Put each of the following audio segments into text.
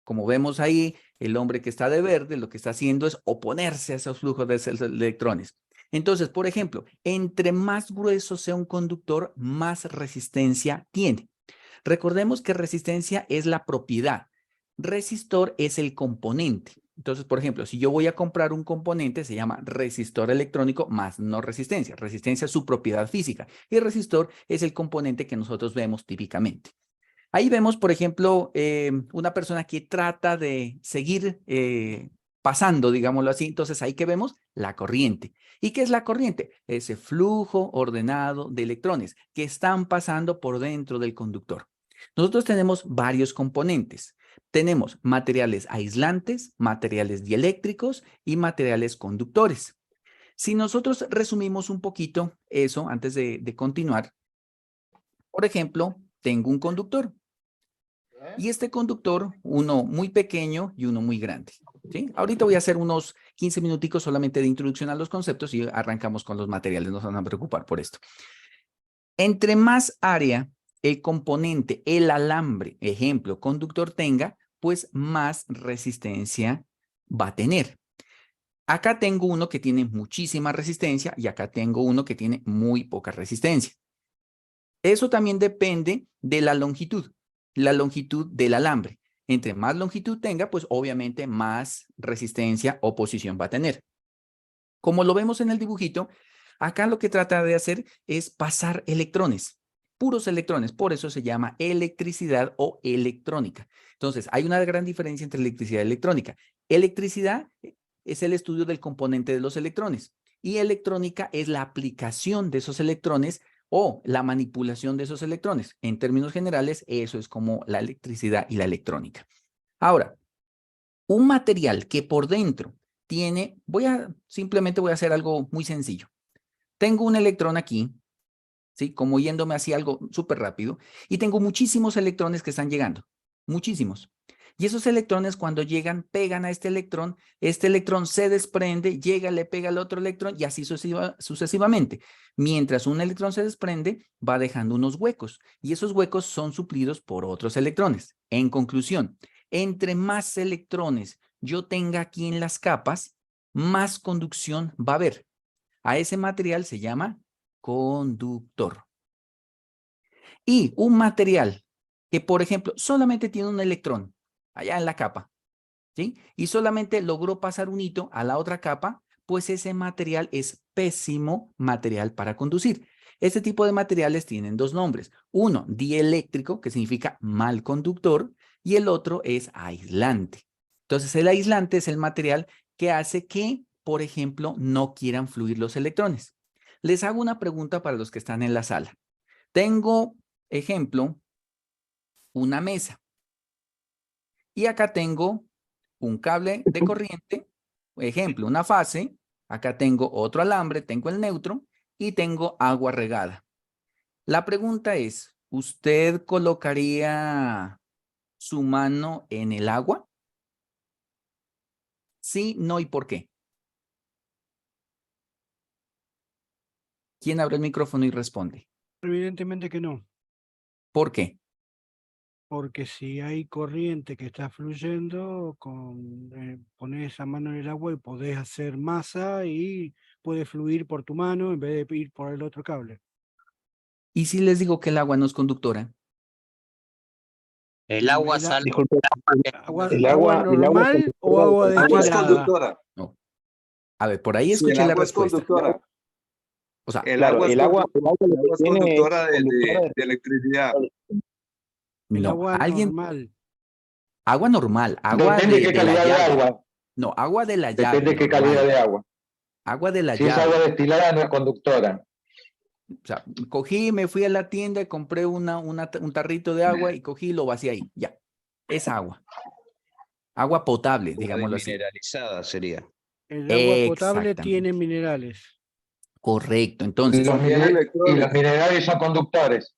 Como vemos ahí, el hombre que está de verde lo que está haciendo es oponerse a esos flujos de electrones. Entonces, por ejemplo, entre más grueso sea un conductor, más resistencia tiene. Recordemos que resistencia es la propiedad. Resistor es el componente. Entonces, por ejemplo, si yo voy a comprar un componente, se llama resistor electrónico más no resistencia. Resistencia es su propiedad física y resistor es el componente que nosotros vemos típicamente. Ahí vemos, por ejemplo, una persona que trata de seguir pasando, digámoslo así. Entonces, ahí que vemos la corriente. ¿Y qué es la corriente? Ese flujo ordenado de electrones que están pasando por dentro del conductor. Nosotros tenemos varios componentes. Tenemos materiales aislantes, materiales dieléctricos y materiales conductores. Si nosotros resumimos un poquito eso antes de continuar, por ejemplo, tengo un conductor. Y este conductor, uno muy pequeño y uno muy grande. ¿Sí? Ahorita voy a hacer unos 15 minuticos solamente de introducción a los conceptos y arrancamos con los materiales, no se van a preocupar por esto. Entre más área el componente, el alambre, ejemplo, conductor tenga, pues más resistencia va a tener. Acá tengo uno que tiene muchísima resistencia y acá tengo uno que tiene muy poca resistencia. Eso también depende de la longitud del alambre. Entre más longitud tenga, pues obviamente más resistencia o posición va a tener. Como lo vemos en el dibujito, acá lo que trata de hacer es pasar electrones, puros electrones, por eso se llama electricidad o electrónica. Entonces, hay una gran diferencia entre electricidad y electrónica. Electricidad es el estudio del componente de los electrones y electrónica es la aplicación de esos electrones o la manipulación de esos electrones. En términos generales, eso es como la electricidad y la electrónica. Ahora, un material que por dentro tiene, simplemente voy a hacer algo muy sencillo. Tengo un electrón aquí, ¿sí? Como yéndome hacia algo súper rápido, y tengo muchísimos electrones que están llegando, muchísimos. Y esos electrones cuando llegan, pegan a este electrón se desprende, llega, le pega al otro electrón y así sucesivamente. Mientras un electrón se desprende, va dejando unos huecos y esos huecos son suplidos por otros electrones. En conclusión, entre más electrones yo tenga aquí en las capas, más conducción va a haber. A ese material se llama conductor. Y un material que, por ejemplo, solamente tiene un electrón allá en la capa, ¿sí? Y solamente logró pasar un hito a la otra capa, pues ese material es pésimo material para conducir. Este tipo de materiales tienen dos nombres. Uno, dieléctrico, que significa mal conductor, y el otro es aislante. Entonces, el aislante es el material que hace que, por ejemplo, no quieran fluir los electrones. Les hago una pregunta para los que están en la sala. Tengo, ejemplo, una mesa. Y acá tengo un cable de corriente, ejemplo, una fase. Acá tengo otro alambre, tengo el neutro y tengo agua regada. La pregunta es, ¿usted colocaría su mano en el agua? Sí, no y por qué. ¿Quién abre el micrófono y responde? Evidentemente que no, ¿Por qué? porque si hay corriente que está fluyendo, pones esa mano en el agua y podés hacer masa y puede fluir por tu mano en vez de ir por el otro cable. ¿Y si les digo que el agua no es conductora? El agua El a- sale. Disculpe, agua, el agua agua, normal o agua El agua es destilada. conductora. No. A ver, por ahí Sí, el escuché la agua es respuesta. conductora. O sea, El claro, agua es, el agua lo el que agua es tiene es conductora conductora de electricidad. El no. agua Alguien, normal. agua normal, agua Depende de qué de la calidad de llave. agua. No, agua de la llave, Depende de qué calidad normal. de agua. Agua de la Si es agua llave. destilada, no es conductora. O sea, cogí, me fui a la tienda y compré un tarrito de agua y cogí y lo vacié ahí. Ya. Es agua. Agua potable, Agua digámoslo así. demineralizada sería. El agua potable tiene Exactamente. minerales. Correcto. Y Entonces, los, Tiene y los electrones. minerales son conductores.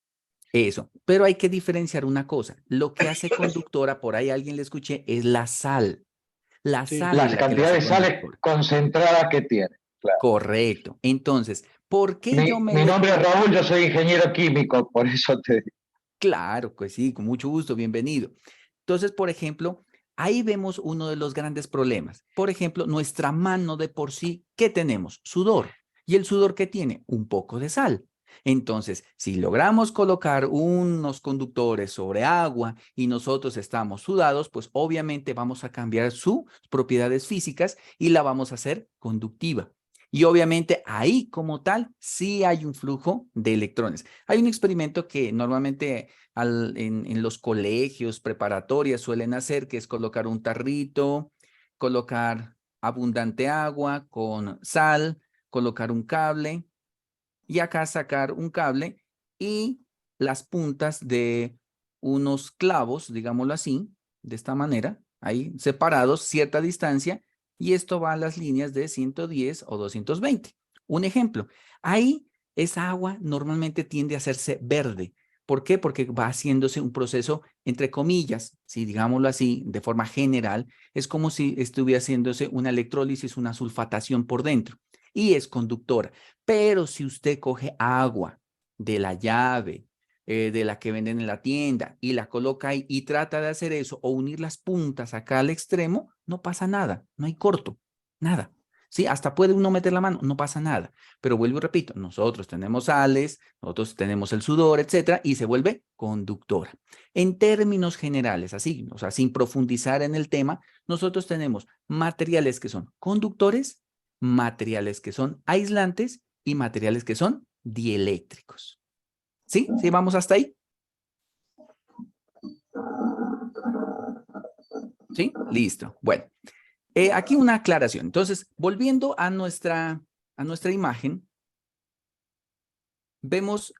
eso. Pero hay que diferenciar una cosa. Lo que hace conductora, por ahí alguien le escuché, es la sal. La Sí. sal es Las la que la hace cantidades de sales conductora. concentradas que tiene. Claro. Correcto. Entonces, ¿por qué yo me Mi le... nombre es Raúl, yo soy ingeniero químico, por eso te digo. Claro, pues sí, con mucho gusto, bienvenido. Entonces, por ejemplo, Ahí vemos uno de los grandes problemas. Por ejemplo, nuestra mano de por sí, ¿qué tenemos? Sudor. ¿Y el sudor qué tiene? Un poco de sal. Entonces, si logramos colocar unos conductores sobre agua y nosotros estamos sudados, pues obviamente vamos a cambiar sus propiedades físicas y la vamos a hacer conductiva. Y obviamente ahí como tal sí hay un flujo de electrones. Hay un experimento que normalmente en los colegios preparatorias suelen hacer, que es colocar un tarrito, colocar abundante agua con sal, colocar un cable y acá sacar un cable y las puntas de unos clavos, digámoslo así, de esta manera, ahí separados cierta distancia, y esto va a las líneas de 110 o 220. Un ejemplo, ahí esa agua normalmente tiende a hacerse verde. ¿Por qué? Porque va haciéndose un proceso, entre comillas, si digámoslo así, de forma general, es como si estuviera haciéndose una electrólisis, una sulfatación por dentro, y es conductora. Pero si usted coge agua de la llave, de la que venden en la tienda, y la coloca ahí y trata de hacer eso o unir las puntas acá al extremo, no pasa nada, no hay corto, nada. Sí, hasta puede uno meter la mano, no pasa nada. Pero vuelvo y repito, nosotros tenemos sales, nosotros tenemos el sudor, etcétera, y se vuelve conductora. En términos generales, así, o sea, sin profundizar en el tema, nosotros tenemos materiales que son conductores, materiales que son aislantes y materiales que son dieléctricos. ¿Sí? ¿Sí vamos hasta ahí? ¿Sí? Listo. Bueno, aquí una aclaración. Entonces, volviendo a nuestra imagen, vemos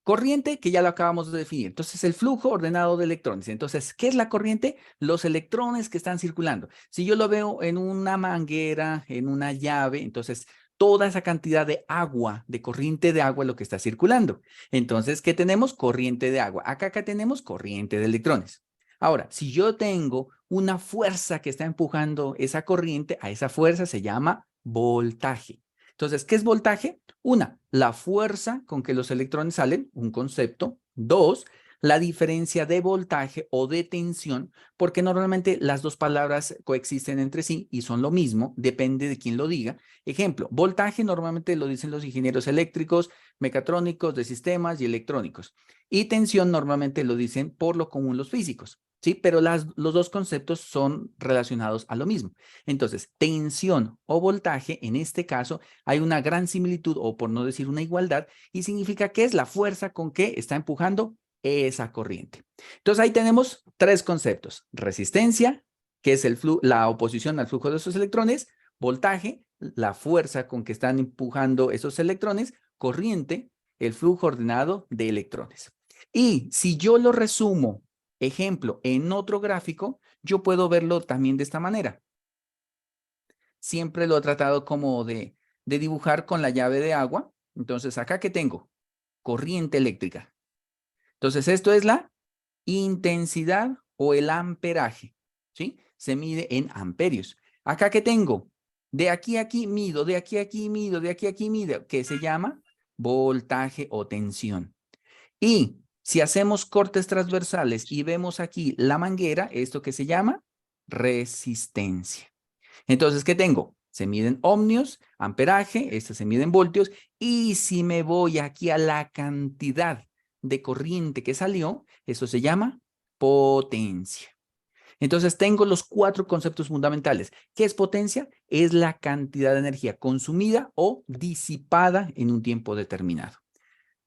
corriente, que ya lo acabamos de definir. Entonces, el flujo ordenado de electrones. Entonces, ¿qué es la corriente? Los electrones que están circulando. Si yo lo veo en una manguera, en una llave, entonces toda esa cantidad de agua, de corriente de agua es lo que está circulando. Entonces, ¿qué tenemos? Corriente de agua. Acá tenemos corriente de electrones. Ahora, si yo tengo una fuerza que está empujando esa corriente, a esa fuerza se llama voltaje. Entonces, ¿qué es voltaje? Una, la fuerza con que los electrones salen, un concepto. Dos, la diferencia de voltaje o de tensión, porque normalmente las dos palabras coexisten entre sí y son lo mismo, depende de quién lo diga. Ejemplo, voltaje normalmente lo dicen los ingenieros eléctricos, mecatrónicos, de sistemas y electrónicos. Y tensión normalmente lo dicen por lo común los físicos, ¿sí? Pero los dos conceptos son relacionados a lo mismo. Entonces, tensión o voltaje, en este caso, hay una gran similitud, o por no decir una igualdad, y significa que es la fuerza con que está empujando esa corriente. Entonces, ahí tenemos tres conceptos: resistencia, que es la oposición al flujo de esos electrones; voltaje, la fuerza con que están empujando esos electrones; corriente, el flujo ordenado de electrones. Y si yo lo resumo, ejemplo, en otro gráfico, yo puedo verlo también de esta manera. Siempre lo he tratado como de dibujar con la llave de agua. Entonces, acá que tengo corriente eléctrica. Entonces, esto es la intensidad o el amperaje, ¿sí? Se mide en amperios. Acá que tengo, de aquí a aquí mido, de aquí a aquí mido, de aquí a aquí mido, que se llama voltaje o tensión. Y si hacemos cortes transversales y vemos aquí la manguera, esto que se llama resistencia. Entonces, ¿qué tengo? Se miden ohmios, amperaje, este se mide en voltios, y si me voy aquí a la cantidad de corriente que salió, eso se llama potencia. Entonces, tengo los cuatro conceptos fundamentales. ¿Qué es potencia? Es la cantidad de energía consumida o disipada en un tiempo determinado.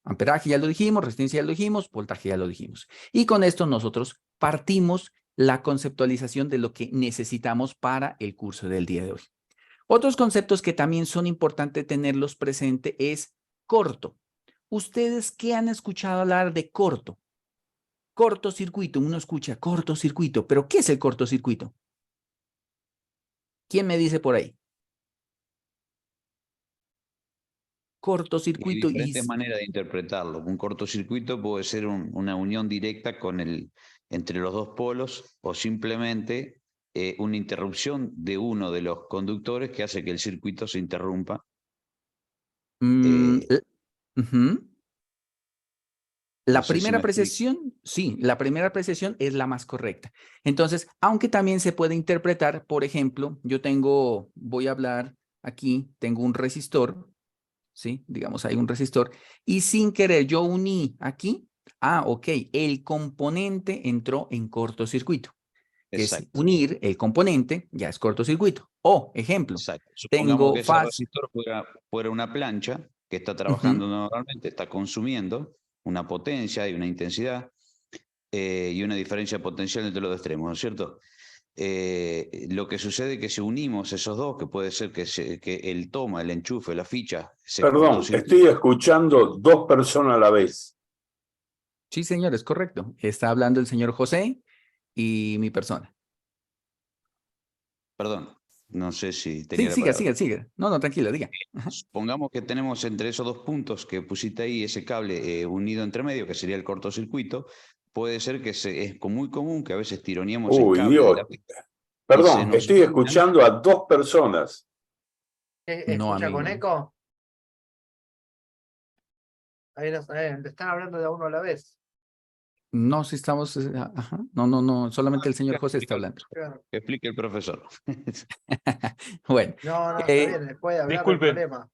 Amperaje ya lo dijimos, resistencia ya lo dijimos, voltaje ya lo dijimos. Y con esto nosotros partimos la conceptualización de lo que necesitamos para el curso del día de hoy. Otros conceptos que también son importantes tenerlos presente es corto. ¿Ustedes qué han escuchado hablar de corto? Cortocircuito, uno escucha cortocircuito, pero ¿qué es el cortocircuito? ¿Quién me dice por ahí? Hay Cortocircuito y... diferentes maneras de interpretarlo. Un cortocircuito puede ser una unión directa entre los dos polos, o simplemente una interrupción de uno de los conductores que hace que el circuito se interrumpa. Ujú. La No sé si primera me explico. apreciación, sí, la primera apreciación es la más correcta. Entonces, aunque también se puede interpretar, por ejemplo, voy a hablar aquí, tengo un resistor, ¿sí? Digamos, hay un resistor, y sin querer yo uní aquí, ok, el componente entró en cortocircuito, que es Exacto, unir el componente, ya es cortocircuito. O, ejemplo, exacto. Supongamos tengo que ese faz, resistor fuera una plancha que está ujú, trabajando normalmente, está consumiendo una potencia y una intensidad y una diferencia potencial entre los dos extremos, ¿no es cierto? Lo que sucede es que si unimos esos dos, que puede ser que el toma, el enchufe, la ficha, se Perdón, cortocircuite. estoy escuchando dos personas a la vez. sí, señor, es correcto. Está hablando el señor José y mi persona. Perdón, no sé si tenía Sí, la palabra. siga. No, no, tranquila, diga. Ajá. Supongamos que tenemos entre esos dos puntos que pusiste ahí ese cable unido entre medio, que sería el cortocircuito. Puede ser que es muy común que a veces tironeemos el Uy, cable de Dios. la ficha y se Perdón, nos estoy ilumina. escuchando a dos personas. No, a ¿Escucha mí con no. eco? Ahí no, te están hablando de a uno a la vez. No, si estamos, ajá. No, solamente el señor José está hablando. Claro. Que explique el profesor. Bueno, No, está bien, después de hablar del Disculpen, problema.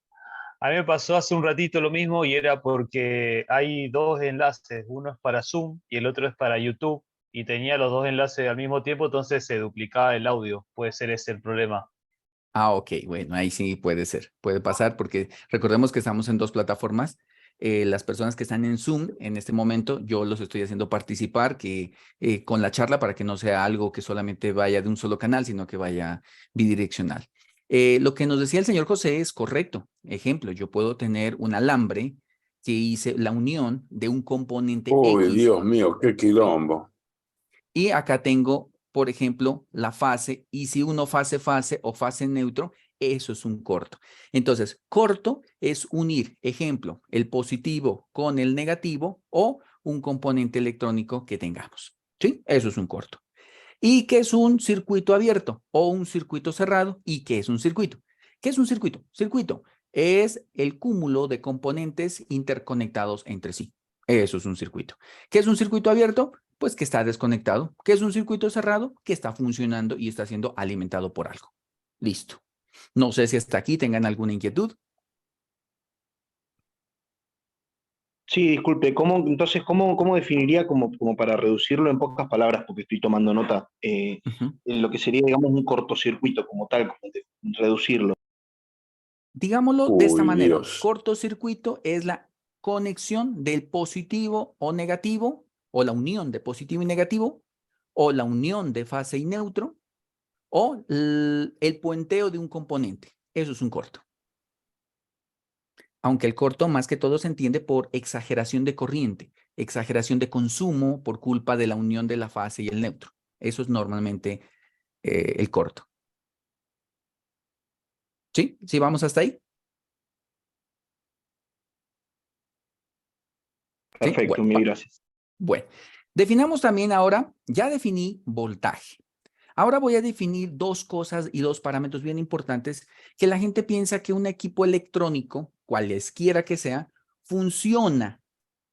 a mí me pasó hace un ratito lo mismo y era porque hay dos enlaces, uno es para Zoom y el otro es para YouTube y tenía los dos enlaces al mismo tiempo, entonces se duplicaba el audio. Puede ser ese el problema. ok, bueno, ahí sí puede ser, puede pasar porque recordemos que estamos en dos plataformas. Las personas que están en Zoom en este momento, yo los estoy haciendo participar con la charla para que no sea algo que solamente vaya de un solo canal, sino que vaya bidireccional. Lo que nos decía el señor José es correcto. Ejemplo, yo puedo tener un alambre que hice la unión de un componente Uy, X. Dios mío, qué quilombo. Y acá tengo, por ejemplo, la fase, y si uno fase o fase neutro, eso es un corto. Entonces, corto es unir, ejemplo, el positivo con el negativo o un componente electrónico que tengamos. ¿Sí? Eso es un corto. ¿Y qué es un circuito abierto o un circuito cerrado? ¿Y qué es un circuito? ¿Qué es un circuito? Circuito es el cúmulo de componentes interconectados entre sí. Eso es un circuito. ¿Qué es un circuito abierto? Pues que está desconectado. ¿Qué es un circuito cerrado? Que está funcionando y está siendo alimentado por algo. Listo. No sé si hasta aquí tengan alguna inquietud. Sí, disculpe, ¿cómo definiría como para reducirlo en pocas palabras, porque estoy tomando nota, Ujú. lo que sería, digamos, un cortocircuito como tal, reducirlo? Digámoslo de esta Uy, manera. Dios. Cortocircuito es la conexión del positivo o negativo, o la unión de positivo y negativo, o la unión de fase y neutro, o el puenteo de un componente. Eso es un corto. Aunque el corto más que todo se entiende por exageración de corriente, exageración de consumo por culpa de la unión de la fase y el neutro. Eso es normalmente el corto. ¿Sí? ¿Sí vamos hasta ahí? ¿Sí? Perfecto, Bueno, mil gracias. bueno. Definamos también ahora, ya definí voltaje. Ahora voy a definir dos cosas y dos parámetros bien importantes que la gente piensa que un equipo electrónico, cualesquiera que sea, funciona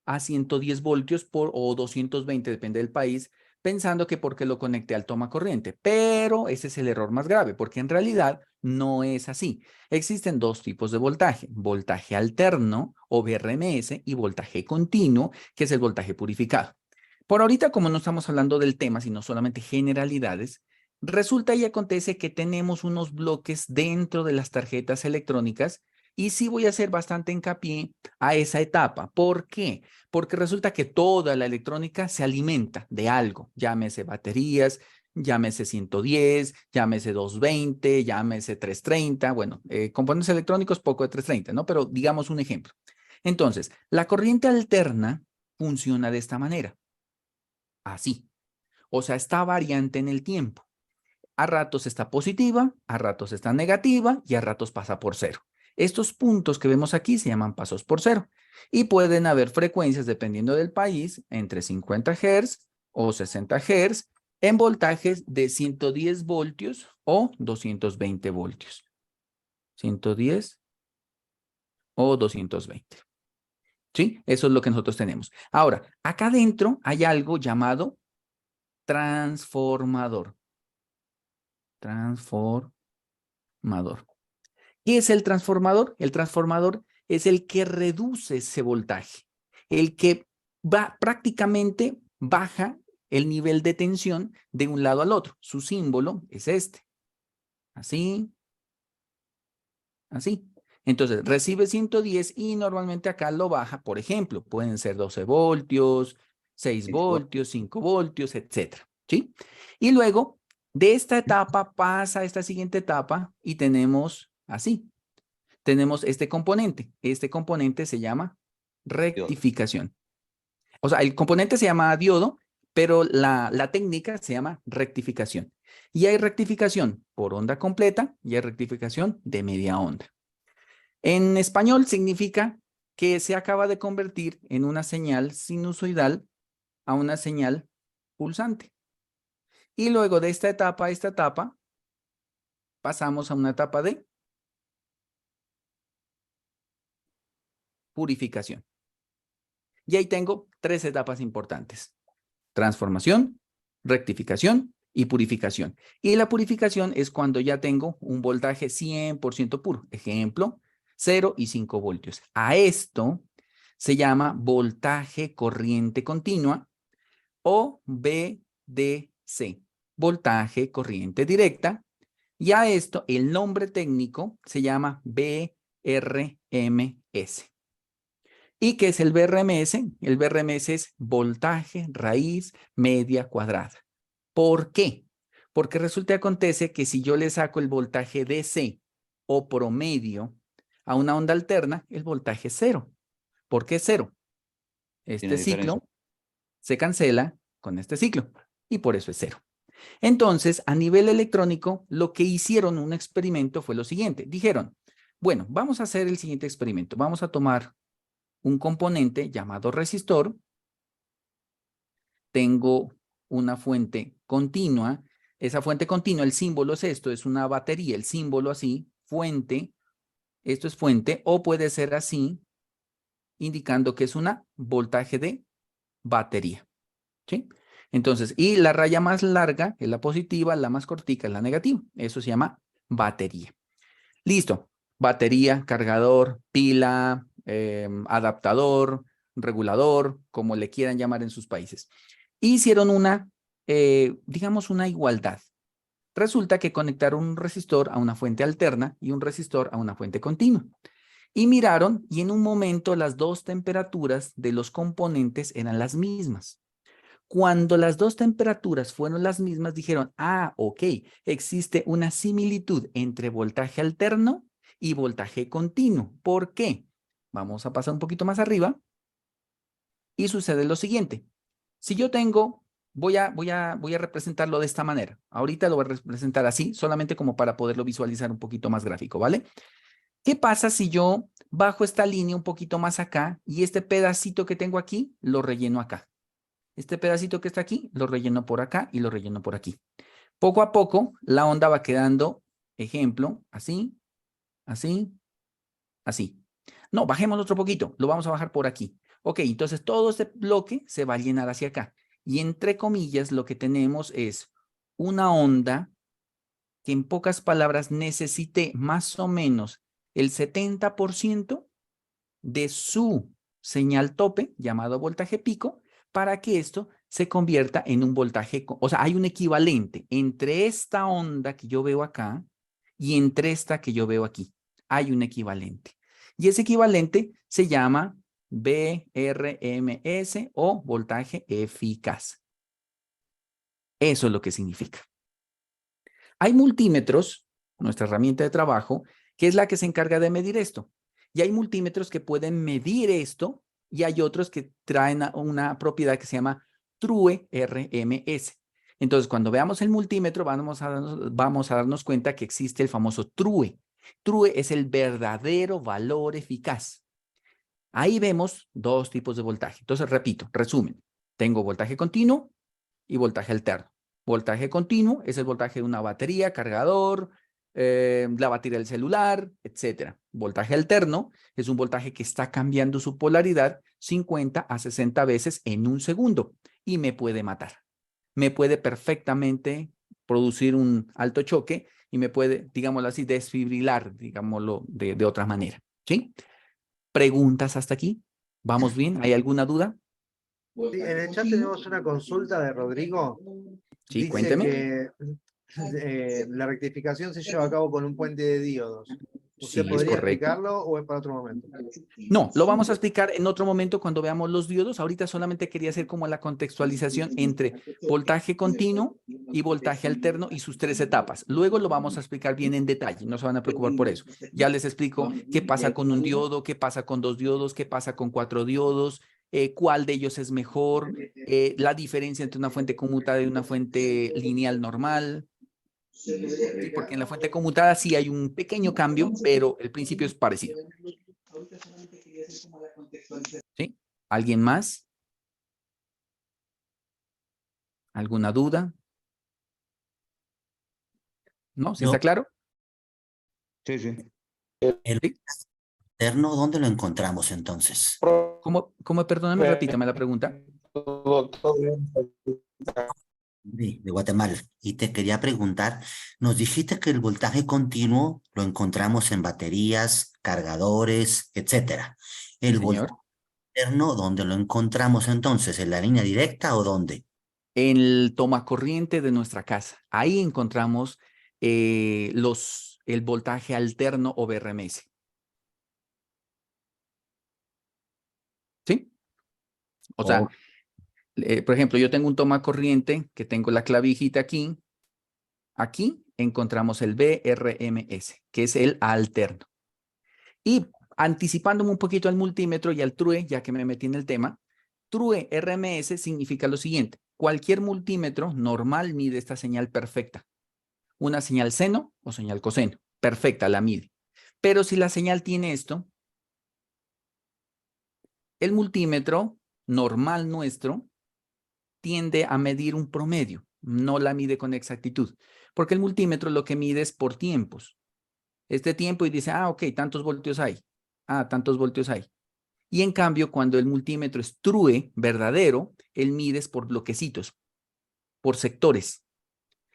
a 110 voltios o 220, depende del país, pensando que porque lo conecté al toma corriente. Pero ese es el error más grave, porque en realidad no es así. Existen dos tipos de voltaje: voltaje alterno o VRMS y voltaje continuo, que es el voltaje purificado. Por ahorita, como no estamos hablando del tema, sino solamente generalidades, resulta y acontece que tenemos unos bloques dentro de las tarjetas electrónicas y sí voy a hacer bastante hincapié a esa etapa. ¿Por qué? Porque resulta que toda la electrónica se alimenta de algo, llámese baterías, llámese 110, llámese 220, llámese 330, bueno, componentes electrónicos poco de 330, ¿no? Pero digamos un ejemplo. Entonces, la corriente alterna funciona de esta manera, así, o sea, está variante en el tiempo. A ratos está positiva, a ratos está negativa y a ratos pasa por cero. Estos puntos que vemos aquí se llaman pasos por cero y pueden haber frecuencias, dependiendo del país, entre 50 Hz o 60 Hz en voltajes de 110 voltios o 220 voltios. 110 o 220. ¿Sí? Eso es lo que nosotros tenemos. Ahora, acá adentro hay algo llamado transformador. Transformador. ¿Qué es el transformador? El transformador es el que reduce ese voltaje, el que prácticamente baja el nivel de tensión de un lado al otro. Su símbolo es este. Así. Así. Entonces, recibe 110 y normalmente acá lo baja, por ejemplo, pueden ser 12 voltios, 6 voltios, 5 voltios, etcétera, ¿sí? Y luego, de esta etapa pasa a esta siguiente etapa y tenemos así. Tenemos este componente. Este componente se llama rectificación. O sea, el componente se llama diodo, pero la técnica se llama rectificación. Y hay rectificación por onda completa y hay rectificación de media onda. En español significa que se acaba de convertir en una señal sinusoidal a una señal pulsante. Y luego de esta etapa a esta etapa, pasamos a una etapa de purificación. Y ahí tengo 3 etapas importantes: transformación, rectificación y purificación. Y la purificación es cuando ya tengo un voltaje 100% puro. Ejemplo, 0 y 5 voltios. A esto se llama voltaje corriente continua o VDC, voltaje corriente directa. Y a esto el nombre técnico se llama VRMS. ¿Y qué es el VRMS? El VRMS es voltaje raíz media cuadrada. ¿Por qué? Porque resulta y acontece que si yo le saco el voltaje DC o promedio a una onda alterna, el voltaje es 0. ¿Por qué 0? Este ciclo se cancela con este ciclo y por eso es 0. Entonces, a nivel electrónico, lo que hicieron un experimento fue lo siguiente. Dijeron, bueno, vamos a hacer el siguiente experimento. Vamos a tomar un componente llamado resistor. Tengo una fuente continua. Esa fuente continua, el símbolo es esto, es una batería. El símbolo así, fuente, esto es fuente, o puede ser así, indicando que es una voltaje de batería. ¿Sí? Entonces, y la raya más larga es la positiva, la más cortica es la negativa. Eso se llama batería. Listo. Batería, cargador, pila, adaptador, regulador, como le quieran llamar en sus países. Hicieron una, digamos, una igualdad. Resulta que conectaron un resistor a una fuente alterna y un resistor a una fuente continua. Y miraron y en un momento las dos temperaturas de los componentes eran las mismas. Cuando las dos temperaturas fueron las mismas, dijeron, ah, ok, existe una similitud entre voltaje alterno y voltaje continuo. ¿Por qué? Vamos a pasar un poquito más arriba y sucede lo siguiente. Si yo tengo, voy a representarlo de esta manera. Ahorita lo voy a representar así, solamente como para poderlo visualizar un poquito más gráfico, ¿vale? ¿Qué pasa si yo bajo esta línea un poquito más acá y este pedacito que tengo aquí lo relleno acá? Este pedacito que está aquí lo relleno por acá y lo relleno por aquí. Poco a poco la onda va quedando, ejemplo, así, así, así. No, bajemos otro poquito, lo vamos a bajar por aquí. Ok, entonces todo este bloque se va a llenar hacia acá. Y entre comillas lo que tenemos es una onda que en pocas palabras necesite más o menos el 70% de su señal tope, llamado voltaje pico, para que esto se convierta en un voltaje, o sea, hay un equivalente entre esta onda que yo veo acá y entre esta que yo veo aquí. Hay un equivalente. Y ese equivalente se llama VRMS o voltaje eficaz. Eso es lo que significa. Hay multímetros, nuestra herramienta de trabajo, que es la que se encarga de medir esto. Y hay multímetros que pueden medir esto y hay otros que traen una propiedad que se llama True RMS. Entonces, cuando veamos el multímetro, vamos a darnos cuenta que existe el famoso True. True es el verdadero valor eficaz. Ahí vemos dos tipos de voltaje. Entonces, repito, resumen. Tengo voltaje continuo y voltaje alterno. Voltaje continuo es el voltaje de una batería, cargador, la batería del celular, etcétera. Voltaje alterno es un voltaje que está cambiando su polaridad 50 a 60 veces en un segundo y me puede matar. Me puede perfectamente producir un alto choque y me puede, digámoslo así, desfibrilar, digámoslo de otra manera. ¿Sí? ¿Preguntas hasta aquí? ¿Vamos bien? ¿Hay alguna duda? Sí, en el chat tenemos una consulta de Rodrigo. Sí, Dice cuénteme. que la rectificación se lleva a cabo con un puente de diodos. ¿Usted Sí, es podría correcto. explicarlo o es para otro momento? No, lo vamos a explicar en otro momento cuando veamos los diodos. Ahorita solamente quería hacer como la contextualización entre voltaje continuo y voltaje alterno y sus 3 etapas. Luego lo vamos a explicar bien en detalle, no se van a preocupar por eso. Ya les explico qué pasa con un diodo, qué pasa con 2 diodos, qué pasa con 4 diodos, cuál de ellos es mejor, la diferencia entre una fuente conmutada y una fuente lineal normal. Sí, porque en la fuente conmutada sí hay un pequeño cambio, pero el principio es parecido. ¿Sí? ¿Alguien más? ¿Alguna duda? ¿No? ¿Sí está claro? Sí, sí. El ¿Sí? alterno, ¿dónde lo encontramos entonces? ¿Cómo, perdóname, repítame la pregunta? De Guatemala. Y te quería preguntar, nos dijiste que el voltaje continuo lo encontramos en baterías, cargadores, etcétera. Sí, El señor. voltaje alterno, ¿dónde lo encontramos entonces? ¿En la línea directa o dónde? En el tomacorriente de nuestra casa. Ahí encontramos el voltaje alterno o BRMS. ¿Sí? O sea, por ejemplo, yo tengo un tomacorriente que tengo la clavijita aquí. Aquí encontramos el BRMS, que es el alterno. Y anticipándome un poquito al multímetro y al TRUE, ya que me metí en el tema, TRUE RMS significa lo siguiente. Cualquier multímetro normal mide esta señal perfecta. Una señal seno o señal coseno. Perfecta, la mide. Pero si la señal tiene esto, el multímetro normal nuestro tiende a medir un promedio. No la mide con exactitud. Porque el multímetro lo que mide es por tiempos. Este tiempo y dice, ok, tantos voltios hay. Tantos voltios hay. Y en cambio, cuando el multímetro es true, verdadero, él mide por bloquecitos, por sectores.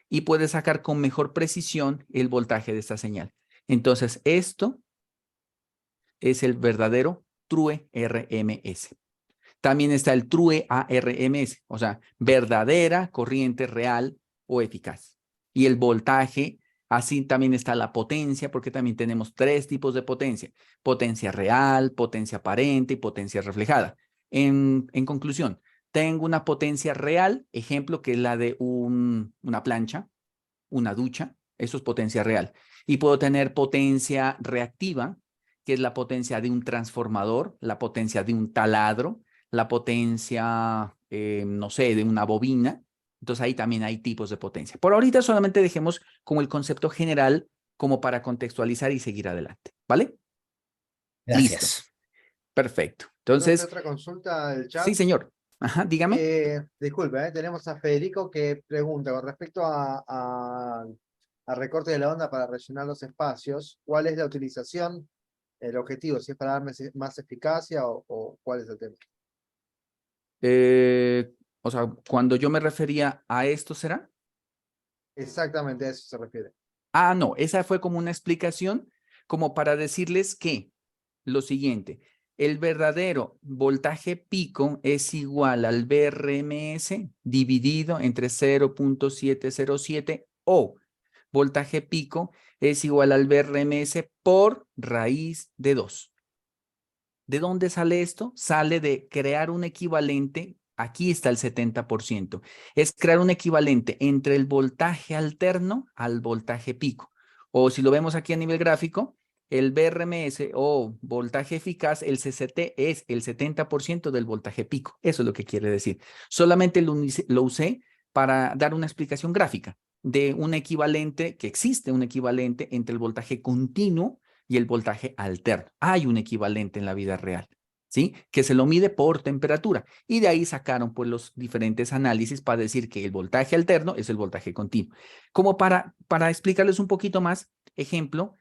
Y puede sacar con mejor precisión el voltaje de esta señal. Entonces, esto es el verdadero true RMS. También está el true ARMS, o sea, verdadera, corriente real o eficaz. Y el voltaje, así también está la potencia, porque también tenemos 3 tipos de potencia. Potencia real, potencia aparente y potencia reflejada. En conclusión, tengo una potencia real, ejemplo, que es la de una plancha, una ducha, eso es potencia real. Y puedo tener potencia reactiva, que es la potencia de un transformador, la potencia de un taladro, la potencia, no sé, de una bobina. Entonces ahí también hay tipos de potencia. Por ahorita solamente dejemos como el concepto general como para contextualizar y seguir adelante, ¿vale? Gracias. Listo. Perfecto. ¿Puedo hacer Entonces, otra consulta del chat? sí, señor. Ajá, dígame. Disculpe, tenemos a Federico que pregunta con respecto a recorte de la onda para rellenar los espacios, ¿cuál es la utilización, el objetivo, si es para dar más eficacia o cuál es el tema? O sea, cuando yo me refería a esto, ¿será? Exactamente a eso se refiere. No, esa fue como una explicación como para decirles que lo siguiente, el verdadero voltaje pico es igual al BRMS dividido entre 0.707 o voltaje pico es igual al BRMS por raíz de 2. ¿De dónde sale esto? Sale de crear un equivalente, aquí está el 70%, es crear un equivalente entre el voltaje alterno al voltaje pico. O si lo vemos aquí a nivel gráfico, el BRMS o voltaje eficaz, el CCT es el 70% del voltaje pico. Eso es lo que quiere decir. Solamente lo usé para dar una explicación gráfica de un equivalente, que existe un equivalente entre el voltaje continuo y el voltaje alterno. Hay un equivalente en la vida real. ¿sí? Que se lo mide por temperatura. Y de ahí sacaron pues los diferentes análisis para decir que el voltaje alterno es el voltaje continuo. Como para explicarles un poquito más, ejemplo,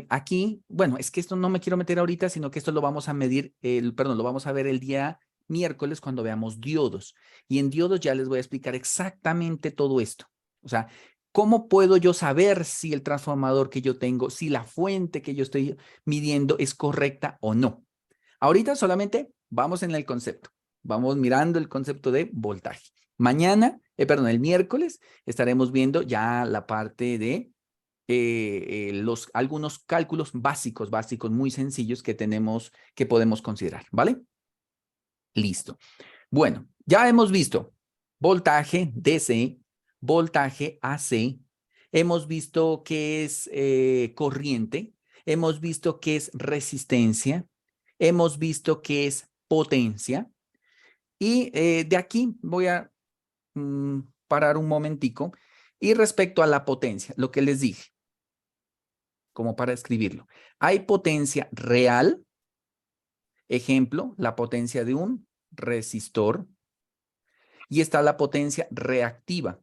aquí, bueno, es que esto no me quiero meter ahorita, sino que esto lo vamos a medir, perdón, lo vamos a ver el día miércoles cuando veamos diodos. Y en diodos ya les voy a explicar exactamente todo esto. O sea, ¿cómo puedo yo saber si el transformador que yo tengo, si la fuente que yo estoy midiendo es correcta o no? Ahorita solamente vamos en el concepto. Vamos mirando el concepto de voltaje. Mañana, perdón, el miércoles estaremos viendo ya la parte de algunos cálculos básicos muy sencillos que tenemos, que podemos considerar, ¿vale? Listo. Bueno, ya hemos visto voltaje DC, voltaje AC, hemos visto qué es corriente, hemos visto qué es resistencia, hemos visto qué es potencia y de aquí voy a parar un momentico y respecto a la potencia, lo que les dije, como para escribirlo, hay potencia real, ejemplo, la potencia de un resistor, y está la potencia reactiva.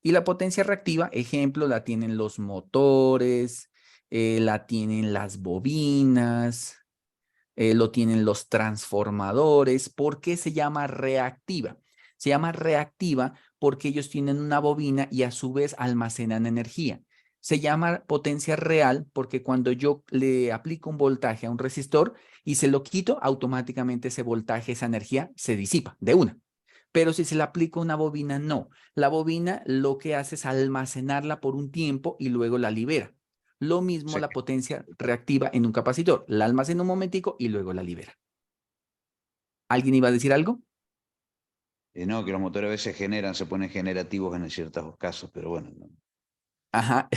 Y la potencia reactiva, ejemplo, la tienen los motores, la tienen las bobinas, lo tienen los transformadores. ¿Por qué se llama reactiva? Se llama reactiva porque ellos tienen una bobina y a su vez almacenan energía. Se llama potencia real porque cuando yo le aplico un voltaje a un resistor y se lo quito, automáticamente ese voltaje, esa energía se disipa de una. Pero si se le aplica una bobina, no. La bobina lo que hace es almacenarla por un tiempo y luego la libera. Lo mismo Sí. la potencia reactiva en un capacitor. La almacena un momentico y luego la libera. ¿Alguien iba a decir algo? No, que los motores a veces se ponen generativos en ciertos casos, pero bueno. No. Ajá,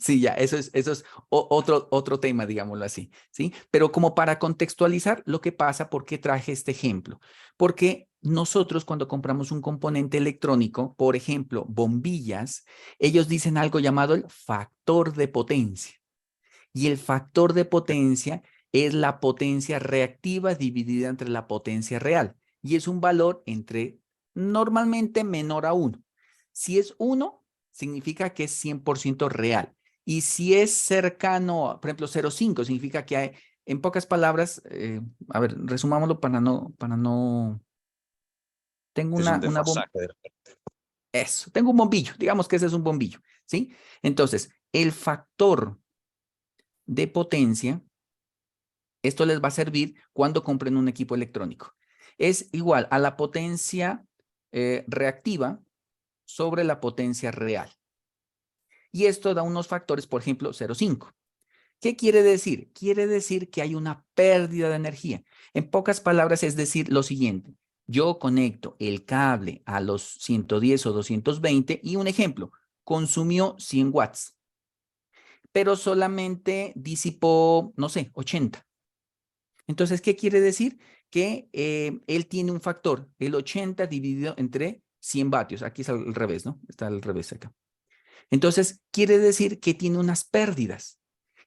sí, ya, eso es otro tema, digámoslo así, ¿sí? Pero como para contextualizar lo que pasa, ¿por qué traje este ejemplo? Porque nosotros cuando compramos un componente electrónico, por ejemplo, bombillas, ellos dicen algo llamado el factor de potencia. Y el factor de potencia es la potencia reactiva dividida entre la potencia real. Y es un valor normalmente menor a 1. Si es 1, significa que es 100% real. Y si es cercano, por ejemplo, 0,5, significa que hay, en pocas palabras, a ver, resumámoslo para no... Tengo Es un una desfasaje de Eso, tengo un bombillo, digamos que ese es un bombillo, ¿sí? Entonces, el factor de potencia, esto les va a servir cuando compren un equipo electrónico. Es igual a la potencia reactiva sobre la potencia real. Y esto da unos factores, por ejemplo, 0,5. ¿Qué quiere decir? Quiere decir que hay una pérdida de energía. En pocas palabras, es decir lo siguiente. Yo conecto el cable a los 110 o 220 y un ejemplo, consumió 100 watts, pero solamente disipó, no sé, 80. Entonces, ¿qué quiere decir? Que él tiene un factor, el 80 dividido entre 100 vatios. Aquí es al revés, ¿no? Está al revés acá. Entonces, quiere decir que tiene unas pérdidas.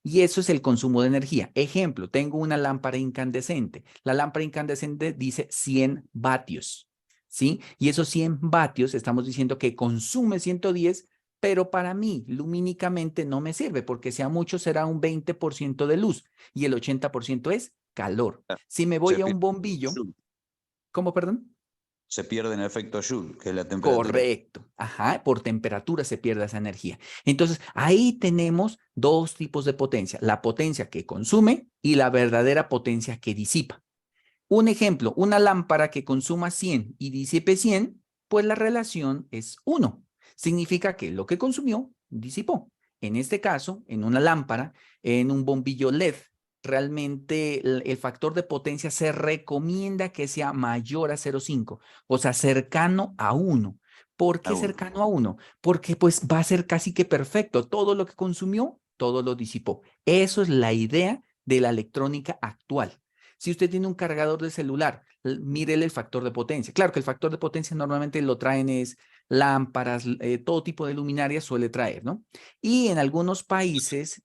Y eso es el consumo de energía. Ejemplo, tengo una lámpara incandescente. La lámpara incandescente dice 100 vatios, ¿sí? Y esos 100 vatios estamos diciendo que consume 110, pero para mí lumínicamente no me sirve porque si a mucho será un 20% de luz y el 80% es calor. Si me voy a un bombillo, ¿cómo, perdón? Se pierde en el efecto Joule, que es la temperatura. Correcto. Ajá, por temperatura se pierde esa energía. Entonces, ahí tenemos dos tipos de potencia. La potencia que consume y la verdadera potencia que disipa. Un ejemplo, una lámpara que consuma 100 y disipe 100, pues la relación es 1. Significa que lo que consumió, disipó. En este caso, en una lámpara, en un bombillo LED, realmente el factor de potencia se recomienda que sea mayor a 0,5, o sea, cercano a 1. ¿Por qué cercano a 1? Porque pues va a ser casi que perfecto. Todo lo que consumió, todo lo disipó. Eso es la idea de la electrónica actual. Si usted tiene un cargador de celular, mírele el factor de potencia. Claro que el factor de potencia normalmente lo traen es lámparas, todo tipo de luminarias suele traer, ¿no? Y en algunos países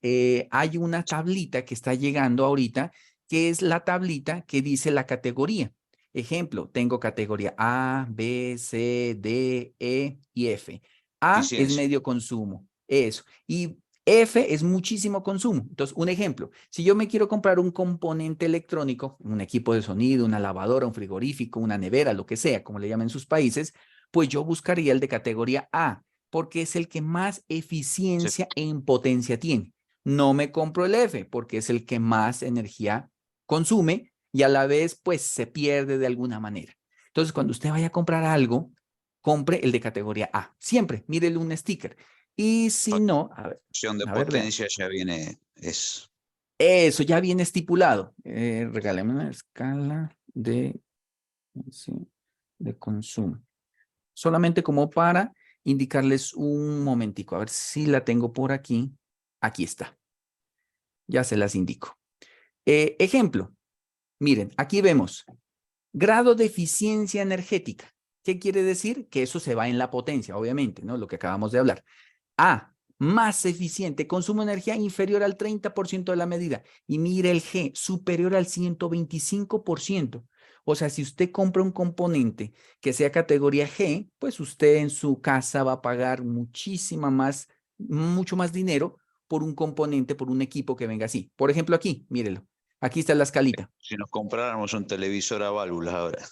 hay una tablita que está llegando ahorita que es la tablita que dice la categoría. Ejemplo, tengo categoría A, B, C, D, E y F. A es Eficiencia. medio consumo, eso. Y F es muchísimo consumo. Entonces, un ejemplo, si yo me quiero comprar un componente electrónico, un equipo de sonido, una lavadora, un frigorífico, una nevera, lo que sea, como le llaman en sus países, pues yo buscaría el de categoría A, porque es el que más eficiencia en potencia tiene. No me compro el F, porque es el que más energía consume y a la vez, pues, se pierde de alguna manera. Entonces, cuando usted vaya a comprar algo, compre el de categoría A. Siempre, mírele un sticker. Y si no, a ver, Función de a ver, vean. potencia ya viene, es Eso ya viene estipulado. Regálame una escala sí, de consumo. Solamente como para indicarles un momentico. A ver si la tengo por aquí. Aquí está. Ya se las indico. Ejemplo. Miren, aquí vemos grado de eficiencia energética. ¿Qué quiere decir? Que eso se va en la potencia, obviamente, ¿no? Lo que acabamos de hablar. A, más eficiente, consumo de energía inferior al 30% de la medida. Y mire el G, superior al 125%. O sea, si usted compra un componente que sea categoría G, pues usted en su casa va a pagar mucho más dinero por un componente, por un equipo que venga así. Por ejemplo, aquí, mírelo. Aquí está la escalita. si nos compráramos un televisor a válvulas ahora.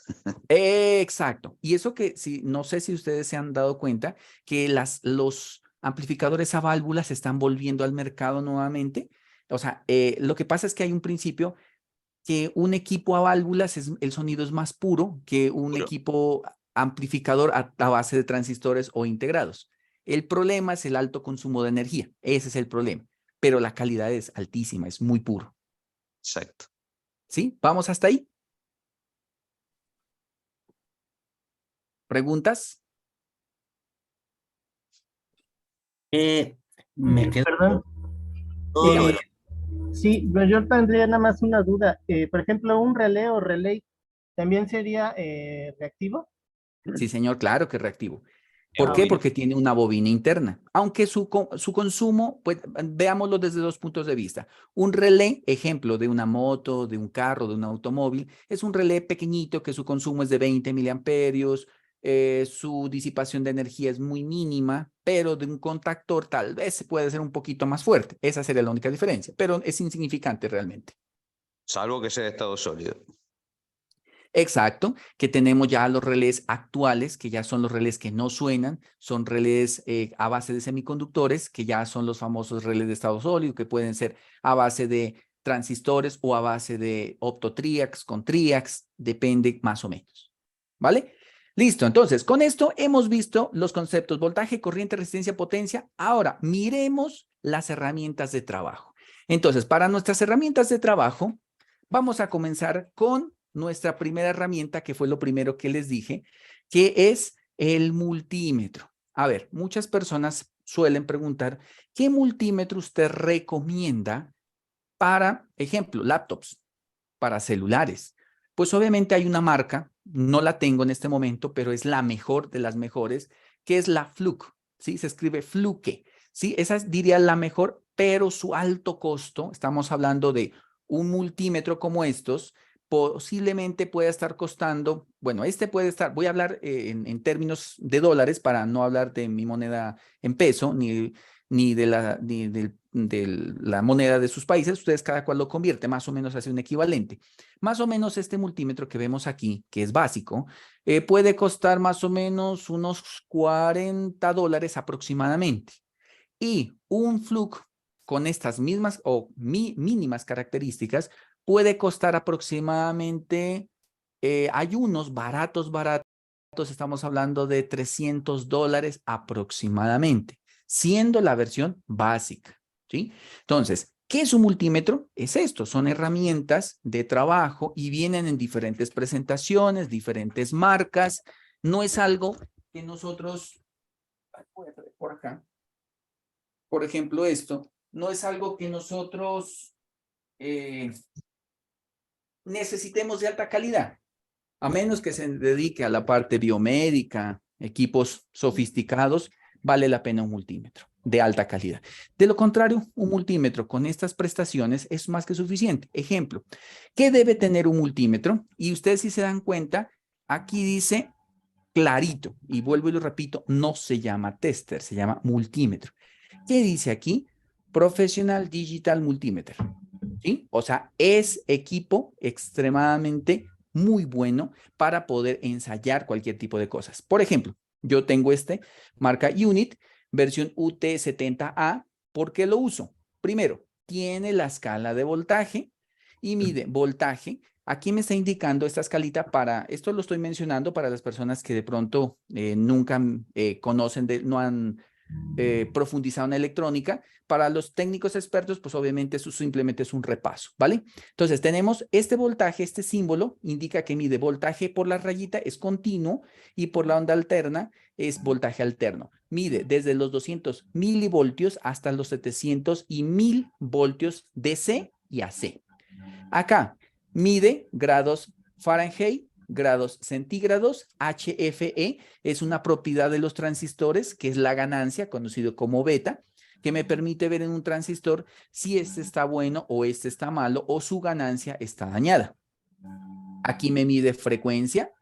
Exacto. Y eso que, no sé si ustedes se han dado cuenta que los amplificadores a válvulas se están volviendo al mercado nuevamente. O sea, lo que pasa es que hay un principio que un equipo a válvulas, el sonido es más puro que un equipo amplificador a base de transistores o integrados. El problema es el alto consumo de energía. Ese es el problema. Pero la calidad es altísima, es muy puro. Exacto. ¿Sí? ¿Vamos hasta ahí? ¿Preguntas? Me quedo. Perdón. Dígamelo. Sí, pues yo tendría nada más una duda. Por ejemplo, un relé o relay también sería reactivo. Sí, señor, claro que es reactivo. ¿Por qué? Porque tiene una bobina interna. Aunque su consumo, pues veámoslo desde dos puntos de vista. Un relé, ejemplo de una moto, de un carro, de un automóvil, es un relé pequeñito que su consumo es de 20 miliamperios, su disipación de energía es muy mínima, pero de un contactor tal vez puede ser un poquito más fuerte. Esa sería la única diferencia, pero es insignificante realmente. Salvo que sea de estado sólido. Exacto, que tenemos ya los relés actuales, que ya son los relés que no suenan, son relés a base de semiconductores, que ya son los famosos relés de estado sólido, que pueden ser a base de transistores o a base de optotriacs, con triacs, depende más o menos. ¿Vale? Listo, entonces, con esto hemos visto los conceptos voltaje, corriente, resistencia, potencia. Ahora, miremos las herramientas de trabajo. Entonces, para nuestras herramientas de trabajo, vamos a comenzar con nuestra primera herramienta, que fue lo primero que les dije, que es el multímetro. A ver, muchas personas suelen preguntar, ¿qué multímetro usted recomienda para, ejemplo, laptops, para celulares? Pues obviamente hay una marca, no la tengo en este momento, pero es la mejor de las mejores, que es la Fluke, ¿sí? Se escribe Fluke, ¿sí? Esa es, diría, la mejor, pero su alto costo, estamos hablando de un multímetro como estos, posiblemente pueda estar costando, bueno, este puede estar, voy a hablar en términos de dólares para no hablar de mi moneda en peso, ni de la moneda de sus países, ustedes cada cual lo convierte, más o menos hace un equivalente. Más o menos este multímetro que vemos aquí, que es básico, puede costar más o menos unos $40 aproximadamente. Y un Fluke con estas mismas o mínimas características puede costar aproximadamente, hay unos baratos, estamos hablando de $300 aproximadamente, siendo la versión básica, ¿sí? Entonces, ¿qué es un multímetro? Es esto, son herramientas de trabajo y vienen en diferentes presentaciones, diferentes marcas. No es algo que nosotros, voy a traer por acá, por ejemplo, esto, no es algo que nosotros necesitemos de alta calidad, a menos que se dedique a la parte biomédica, equipos sofisticados, vale la pena un multímetro. de alta calidad. De lo contrario, un multímetro con estas prestaciones es más que suficiente. Ejemplo, ¿qué debe tener un multímetro? Y ustedes si se dan cuenta, aquí dice clarito, y vuelvo y lo repito, no se llama tester, se llama multímetro. ¿Qué dice aquí? Professional Digital Multimeter. ¿Sí? O sea, es equipo extremadamente muy bueno para poder ensayar cualquier tipo de cosas. Por ejemplo, yo tengo marca Unit, versión UT70A. ¿Por qué lo uso? Primero, tiene la escala de voltaje y mide voltaje. Aquí me está indicando esta escalita esto lo estoy mencionando para las personas que de pronto nunca conocen, no han profundizado en electrónica. Para los técnicos expertos, pues obviamente eso simplemente es un repaso, ¿vale? Entonces tenemos este voltaje, este símbolo indica que mide voltaje por la rayita, es continuo, y por la onda alterna es voltaje alterno. Mide desde los 200 milivoltios hasta los 700 y 1000 voltios DC y AC. Acá mide grados Fahrenheit, grados centígrados. HFE es una propiedad de los transistores, que es la ganancia, conocido como beta, que me permite ver en un transistor si este está bueno o este está malo o su ganancia está dañada. Aquí me mide frecuencia.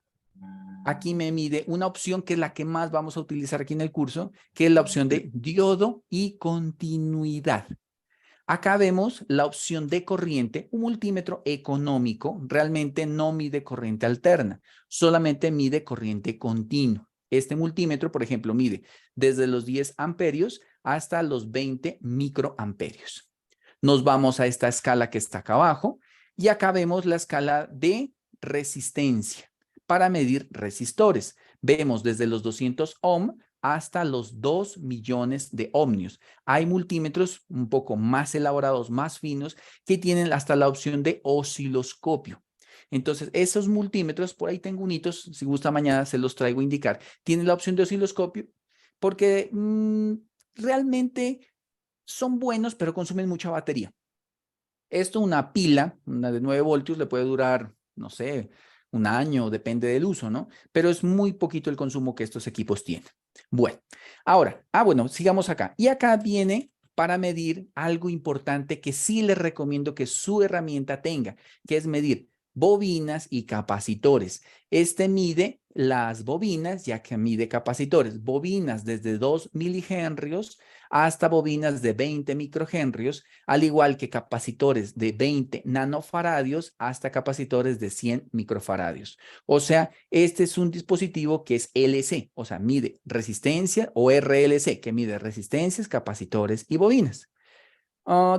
Aquí me mide una opción que es la que más vamos a utilizar aquí en el curso, que es la opción de diodo y continuidad. Acá vemos la opción de corriente. Un multímetro económico realmente no mide corriente alterna, solamente mide corriente continua. Este multímetro, por ejemplo, mide desde los 10 amperios hasta los 20 microamperios. Nos vamos a esta escala que está acá abajo y acá vemos la escala de resistencia para medir resistores. Vemos desde los 200 ohm hasta los 2 millones de ohmios. Hay multímetros un poco más elaborados, más finos, que tienen hasta la opción de osciloscopio. Entonces, esos multímetros, por ahí tengo unitos, si gusta mañana se los traigo a indicar. Tienen la opción de osciloscopio porque realmente son buenos, pero consumen mucha batería. Esto, una pila, una de 9 voltios, le puede durar, no sé, un año, depende del uso, ¿no? Pero es muy poquito el consumo que estos equipos tienen. Bueno, ahora, bueno, sigamos acá. Y acá viene para medir algo importante que sí les recomiendo que su herramienta tenga, que es medir bobinas y capacitores. Este mide las bobinas, ya que mide capacitores. Bobinas desde 2 milihenrios hasta bobinas de 20 microhenrios, al igual que capacitores de 20 nanofaradios hasta capacitores de 100 microfaradios. O sea, este es un dispositivo que es LC, o sea, mide resistencia, o RLC, que mide resistencias, capacitores y bobinas.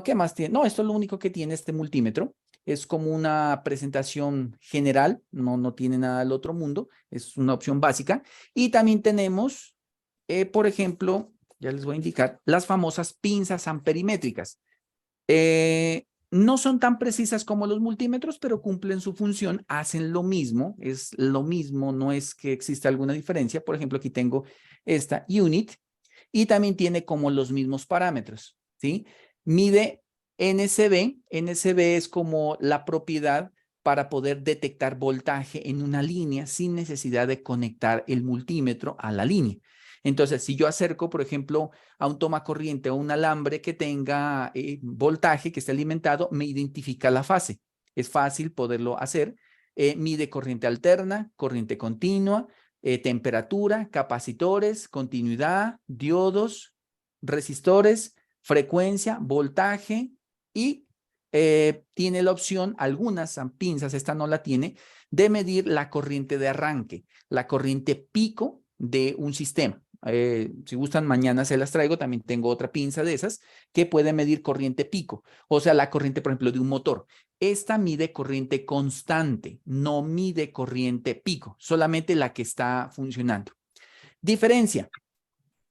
¿Qué más tiene? No, esto es lo único que tiene este multímetro. Es como una presentación general, no tiene nada del otro mundo, es una opción básica. Y también tenemos, por ejemplo, ya les voy a indicar, las famosas pinzas amperimétricas. No son tan precisas como los multímetros, pero cumplen su función, hacen lo mismo, es lo mismo, no es que exista alguna diferencia. Por ejemplo, aquí tengo esta Unit y también tiene como los mismos parámetros, ¿sí? Mide NCB. NCB es como la propiedad para poder detectar voltaje en una línea sin necesidad de conectar el multímetro a la línea. Entonces, si yo acerco, por ejemplo, a un toma corriente o un alambre que tenga voltaje, que esté alimentado, me identifica la fase. Es fácil poderlo hacer. Mide corriente alterna, corriente continua, temperatura, capacitores, continuidad, diodos, resistores, frecuencia, voltaje y tiene la opción, algunas pinzas, esta no la tiene, de medir la corriente de arranque, la corriente pico de un sistema. Si gustan, mañana se las traigo. También tengo otra pinza de esas que puede medir corriente pico, o sea, la corriente, por ejemplo, de un motor. Esta mide corriente constante, no mide corriente pico, solamente la que está funcionando. Diferencia.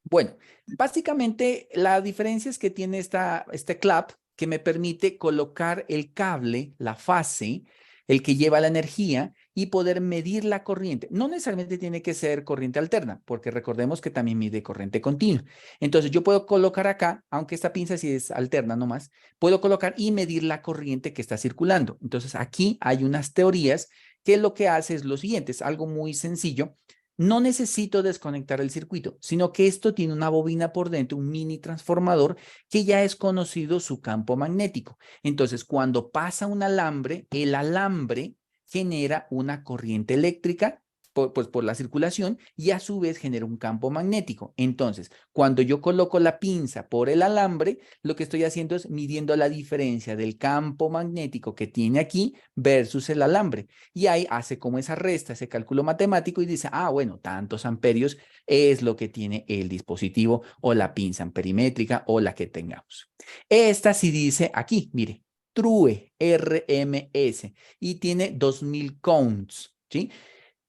Bueno, básicamente la diferencia es que tiene este clap que me permite colocar el cable, la fase, el que lleva la energía, y poder medir la corriente. No necesariamente tiene que ser corriente alterna, porque recordemos que también mide corriente continua. Entonces yo puedo colocar acá, aunque esta pinza sí es alterna nomás, puedo colocar y medir la corriente que está circulando. Entonces aquí hay unas teorías que lo que hace es lo siguiente, es algo muy sencillo. No necesito desconectar el circuito, sino que esto tiene una bobina por dentro, un mini transformador que ya es conocido su campo magnético. Entonces, cuando pasa un alambre, el alambre genera una corriente eléctrica pues por la circulación y a su vez genera un campo magnético. Entonces, cuando yo coloco la pinza por el alambre, lo que estoy haciendo es midiendo la diferencia del campo magnético que tiene aquí versus el alambre. Y ahí hace como esa resta, ese cálculo matemático y dice, ah, bueno, tantos amperios es lo que tiene el dispositivo o la pinza amperimétrica o la que tengamos. Esta sí dice aquí, mire, True RMS y tiene 2000 counts, ¿sí?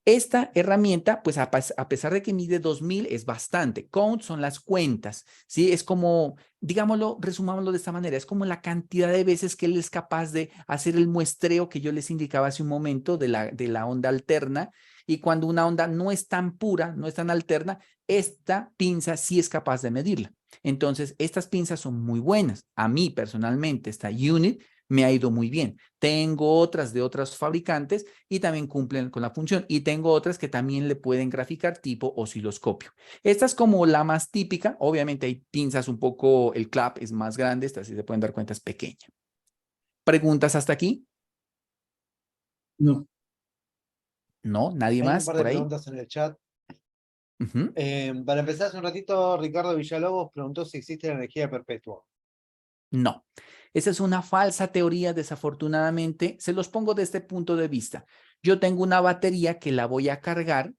Esta herramienta, pues a pesar de que mide 2000, es bastante. Count son las cuentas, ¿sí? Es como, digámoslo, resumámoslo de esta manera, es como la cantidad de veces que él es capaz de hacer el muestreo que yo les indicaba hace un momento de la onda alterna. Y cuando una onda no es tan pura, no es tan alterna, esta pinza sí es capaz de medirla. Entonces, estas pinzas son muy buenas. A mí, personalmente, esta unit me ha ido muy bien. Tengo otras de otros fabricantes y también cumplen con la función. Y tengo otras que también le pueden graficar tipo osciloscopio. Esta es como la más típica. Obviamente hay pinzas un poco, el clap es más grande. Esta, si se pueden dar cuenta, es pequeña. ¿Preguntas hasta aquí? No. No, nadie Hay más un par por de ahí. preguntas en el chat. Ujú. Para empezar, hace un ratito, Ricardo Villalobos preguntó si existe la energía perpetua. No, esa es una falsa teoría, desafortunadamente. Se los pongo de este punto de vista. Yo tengo una batería que la voy a cargar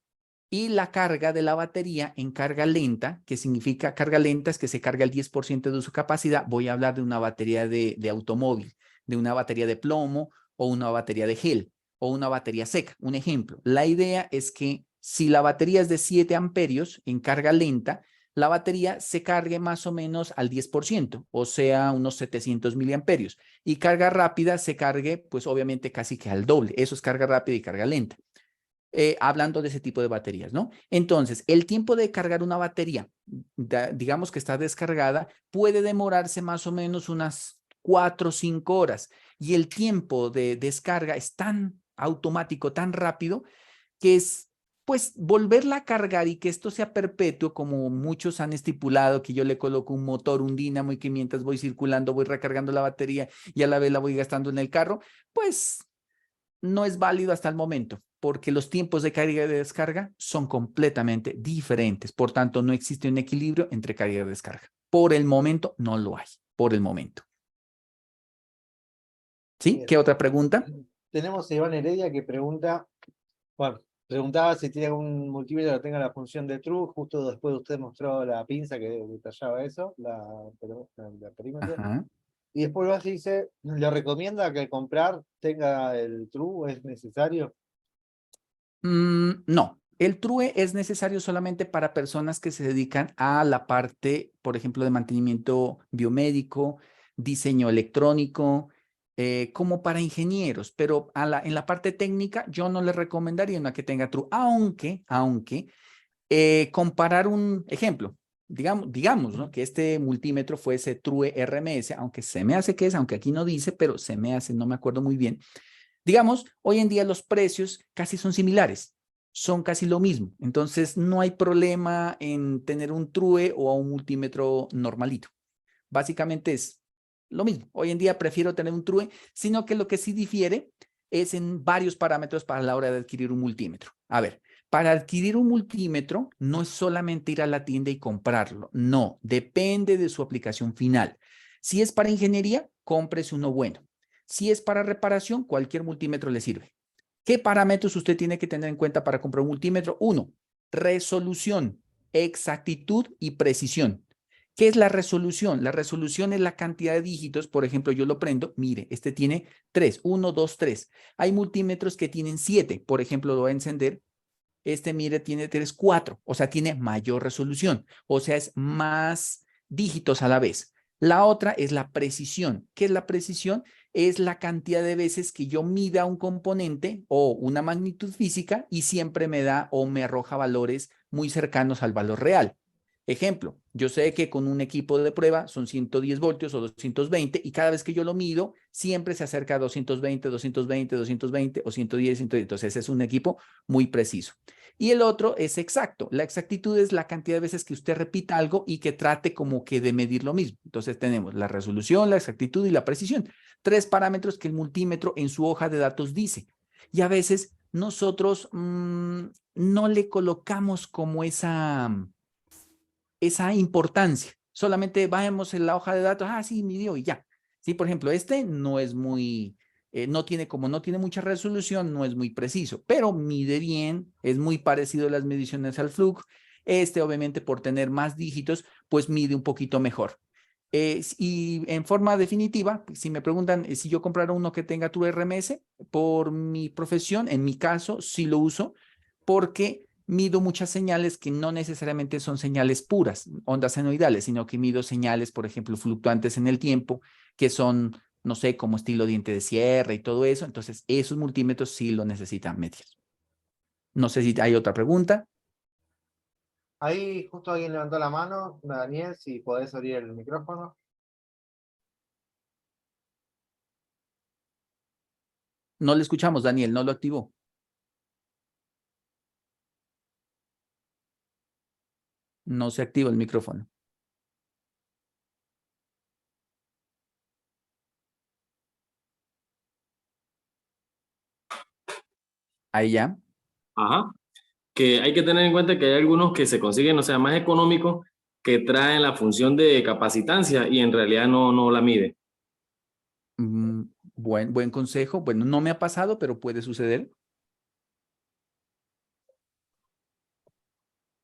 y la carga de la batería en carga lenta, que significa carga lenta es que se carga el 10% de su capacidad. Voy a hablar de una batería de automóvil, de una batería de plomo o una batería de gel o una batería seca. Un ejemplo, la idea es que si la batería es de 7 amperios en carga lenta, la batería se cargue más o menos al 10%, o sea, unos 700 miliamperios. Y carga rápida se cargue, pues obviamente casi que al doble. Eso es carga rápida y carga lenta. Hablando de ese tipo de baterías, ¿no? Entonces, el tiempo de cargar una batería, digamos que está descargada, puede demorarse más o menos unas 4 o 5 horas. Y el tiempo de descarga es tan automático, tan rápido, que es pues volverla a cargar y que esto sea perpetuo, como muchos han estipulado, que yo le coloco un motor, un dínamo y que mientras voy circulando voy recargando la batería y a la vez la voy gastando en el carro, pues no es válido hasta el momento, porque los tiempos de carga y de descarga son completamente diferentes. Por tanto, no existe un equilibrio entre carga y descarga. Por el momento no lo hay, por el momento. ¿Sí? Bien. ¿Qué otra pregunta? Tenemos a Iván Heredia que pregunta, bueno, preguntaba si tiene algún multímetro que tenga la función de true, justo después usted mostró la pinza que detallaba eso, la perímetro. Ajá. Y después lo dice, ¿le recomienda que al comprar tenga el true? ¿Es necesario? No, el TRUE es necesario solamente para personas que se dedican a la parte, por ejemplo, de mantenimiento biomédico, diseño electrónico, como para ingenieros, pero en la parte técnica yo no le recomendaría una que tenga TRUE, aunque comparar un ejemplo, digamos, ¿no? Que este multímetro fuese True RMS, aunque se me hace que es, aunque aquí no dice, pero se me hace, no me acuerdo muy bien. Digamos, hoy en día los precios casi son similares, son casi lo mismo. Entonces, no hay problema en tener un True o un multímetro normalito. Básicamente es lo mismo. Hoy en día prefiero tener un True, sino que lo que sí difiere es en varios parámetros para la hora de adquirir un multímetro. A ver, para adquirir un multímetro no es solamente ir a la tienda y comprarlo. No, depende de su aplicación final. Si es para ingeniería, cómprese uno bueno. Si es para reparación, cualquier multímetro le sirve. ¿Qué parámetros usted tiene que tener en cuenta para comprar un multímetro? 1, resolución, exactitud y precisión. ¿Qué es la resolución? La resolución es la cantidad de dígitos. Por ejemplo, yo lo prendo. Mire, este tiene 3, 1, 2, 3. Hay multímetros que tienen 7. Por ejemplo, lo voy a encender. Este, mire, tiene 3, 4. O sea, tiene mayor resolución. O sea, es más dígitos a la vez. La otra es la precisión. ¿Qué es la precisión? Es la cantidad de veces que yo mida un componente o una magnitud física y siempre me da o me arroja valores muy cercanos al valor real. Ejemplo, yo sé que con un equipo de prueba son 110 voltios o 220 y cada vez que yo lo mido, siempre se acerca a 220, 220, 220 o 110, 110. Entonces, ese es un equipo muy preciso. Y el otro es exacto. La exactitud es la cantidad de veces que usted repita algo y que trate como que de medir lo mismo. Entonces, tenemos la resolución, la exactitud y la precisión. 3 parámetros que el multímetro en su hoja de datos dice. Y a veces nosotros no le colocamos como esa importancia. Solamente bajemos en la hoja de datos, sí, midió y ya. Sí, por ejemplo, este no es muy, no tiene mucha resolución, no es muy preciso, pero mide bien, es muy parecido a las mediciones al flujo. Este, obviamente, por tener más dígitos, pues mide un poquito mejor. Y en forma definitiva, si me preguntan si yo comprara uno que tenga True RMS, por mi profesión, en mi caso, sí lo uso, porque mido muchas señales que no necesariamente son señales puras, ondas senoidales, sino que mido señales, por ejemplo, fluctuantes en el tiempo, que son, no sé, como estilo diente de sierra y todo eso. Entonces, esos multímetros sí lo necesitan medir. No sé si hay otra pregunta. Ahí justo alguien levantó la mano, Daniel, si podés abrir el micrófono. No le escuchamos, Daniel, no lo activó. No se activa el micrófono. Ahí ya. Ajá. Que hay que tener en cuenta que hay algunos que se consiguen, o sea, más económicos, que traen la función de capacitancia y en realidad no la mide. Buen consejo. Bueno, no me ha pasado, pero puede suceder.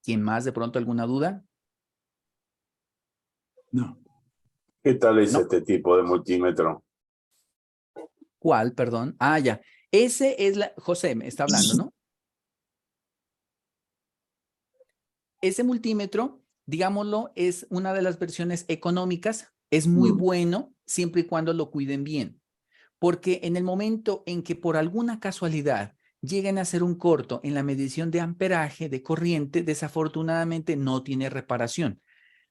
¿Quién más? ¿De pronto alguna duda? No. ¿Qué tal es No. este tipo de multímetro? ¿Cuál? Perdón. Ya. Ese es José me está hablando, ¿no? Ese multímetro, digámoslo, es una de las versiones económicas. Es muy bueno siempre y cuando lo cuiden bien. Porque en el momento en que por alguna casualidad lleguen a hacer un corto en la medición de amperaje, de corriente, desafortunadamente no tiene reparación.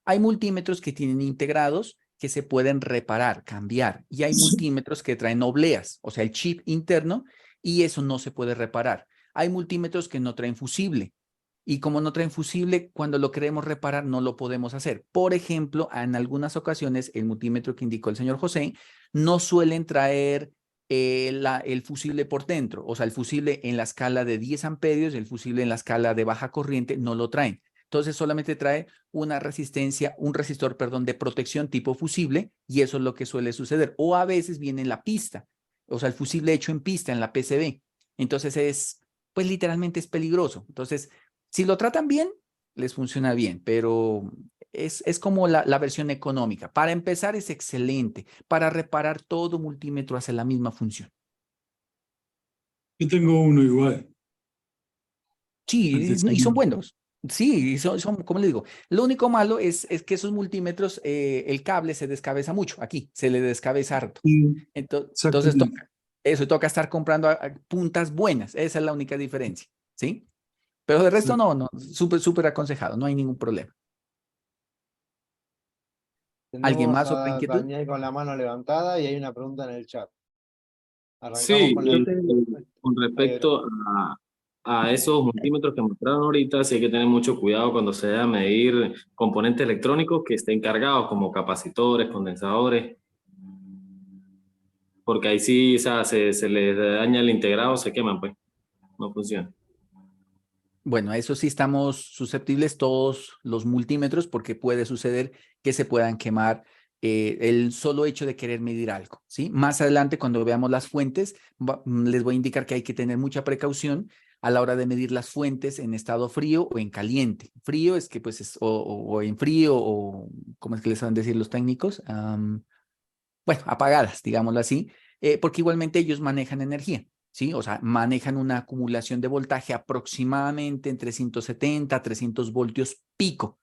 Hay multímetros que tienen integrados que se pueden reparar, cambiar, y hay multímetros que traen obleas, o sea, el chip interno, y eso no se puede reparar. Hay multímetros que no traen fusible, y como no traen fusible, cuando lo queremos reparar no lo podemos hacer. Por ejemplo, en algunas ocasiones, el multímetro que indicó el señor José, no suelen traer el fusible por dentro, o sea, el fusible en la escala de 10 amperios, el fusible en la escala de baja corriente, no lo traen. Entonces solamente trae una resistencia, un resistor, perdón, de protección tipo fusible, y eso es lo que suele suceder. O a veces viene en la pista, o sea, el fusible hecho en pista, en la PCB. Entonces pues literalmente es peligroso. Entonces, si lo tratan bien, les funciona bien, pero es como la versión económica. Para empezar es excelente. Para reparar todo multímetro hace la misma función. Yo tengo uno igual. Sí, y son buenos. Sí, son, como le digo, lo único malo es que esos multímetros, el cable se descabeza mucho aquí, se le descabeza harto. Entonces toca estar comprando puntas buenas, esa es la única diferencia, ¿sí? Pero de resto no, súper aconsejado, no hay ningún problema. ¿Alguien Tenemos más otra a inquietud? Daniel con la mano levantada y hay una pregunta en el chat. Arrancamos Sí, con yo con respecto a esos multímetros que mostraron ahorita, sí hay que tener mucho cuidado cuando se vaya a medir componentes electrónicos que estén cargados, como capacitores, condensadores, porque ahí sí, o sea, se les daña el integrado, se queman, pues, no funciona. Bueno, a eso sí estamos susceptibles todos los multímetros porque puede suceder que se puedan quemar el solo hecho de querer medir algo, ¿sí? Más adelante, cuando veamos las fuentes, les voy a indicar que hay que tener mucha precaución a la hora de medir las fuentes en estado frío o en caliente. Frío es que pues o en frío o, ¿cómo es que les van a decir los técnicos? Bueno, apagadas, digámoslo así, porque igualmente ellos manejan energía. ¿Sí? O sea, manejan una acumulación de voltaje aproximadamente entre 170 a 300 voltios pico.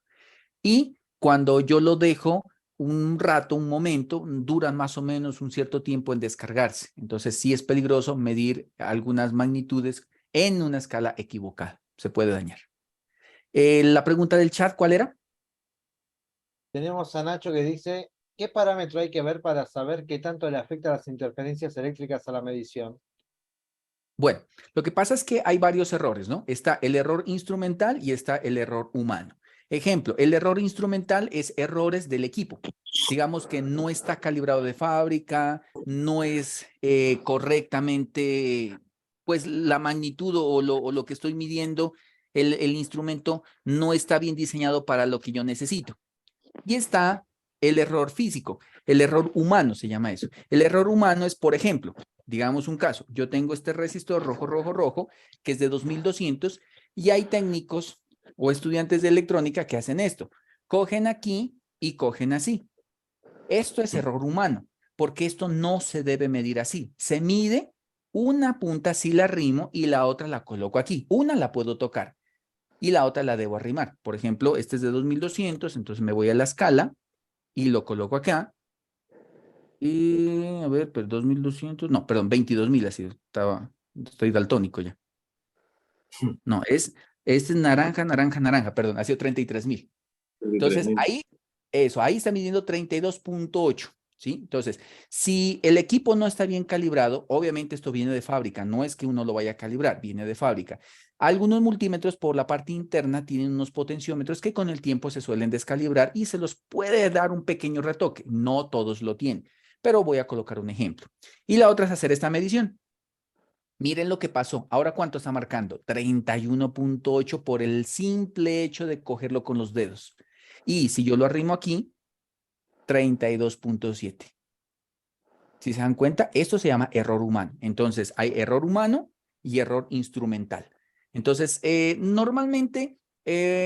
Y cuando yo lo dejo un rato, un momento, duran más o menos un cierto tiempo en descargarse. Entonces, sí es peligroso medir algunas magnitudes en una escala equivocada. Se puede dañar. La pregunta del chat, ¿cuál era? Tenemos a Nacho que dice, ¿qué parámetro hay que ver para saber qué tanto le afecta las interferencias eléctricas a la medición? Bueno, lo que pasa es que hay varios errores, ¿no? Está el error instrumental y está el error humano. Ejemplo, el error instrumental es errores del equipo. Digamos que no está calibrado de fábrica, no es correctamente, pues la magnitud o lo que estoy midiendo, el instrumento no está bien diseñado para lo que yo necesito. Y está el error físico, el error humano se llama eso. El error humano es, por ejemplo, digamos un caso, yo tengo este resistor rojo, rojo, rojo, que es de 2200 y hay técnicos o estudiantes de electrónica que hacen esto. Cogen aquí y cogen así. Esto es error humano, porque esto no se debe medir así. Se mide una punta si la arrimo y la otra la coloco aquí. Una la puedo tocar y la otra la debo arrimar. Por ejemplo, este es de 2200, entonces me voy a la escala y lo coloco acá. Y, a ver, pero 2200, no, perdón, 22.000 así, estoy daltónico ya. No, este es naranja, naranja, naranja, perdón, ha sido 33.000. Entonces, ahí está midiendo 32.8, ¿sí? Entonces, si el equipo no está bien calibrado, obviamente esto viene de fábrica, no es que uno lo vaya a calibrar, viene de fábrica. Algunos multímetros por la parte interna tienen unos potenciómetros que con el tiempo se suelen descalibrar y se los puede dar un pequeño retoque. No todos lo tienen, pero voy a colocar un ejemplo. Y la otra es hacer esta medición. Miren lo que pasó. Ahora, ¿cuánto está marcando? 31.8 por el simple hecho de cogerlo con los dedos. Y si yo lo arrimo aquí, 32.7. Si se dan cuenta, esto se llama error humano. Entonces, hay error humano y error instrumental. Entonces, normalmente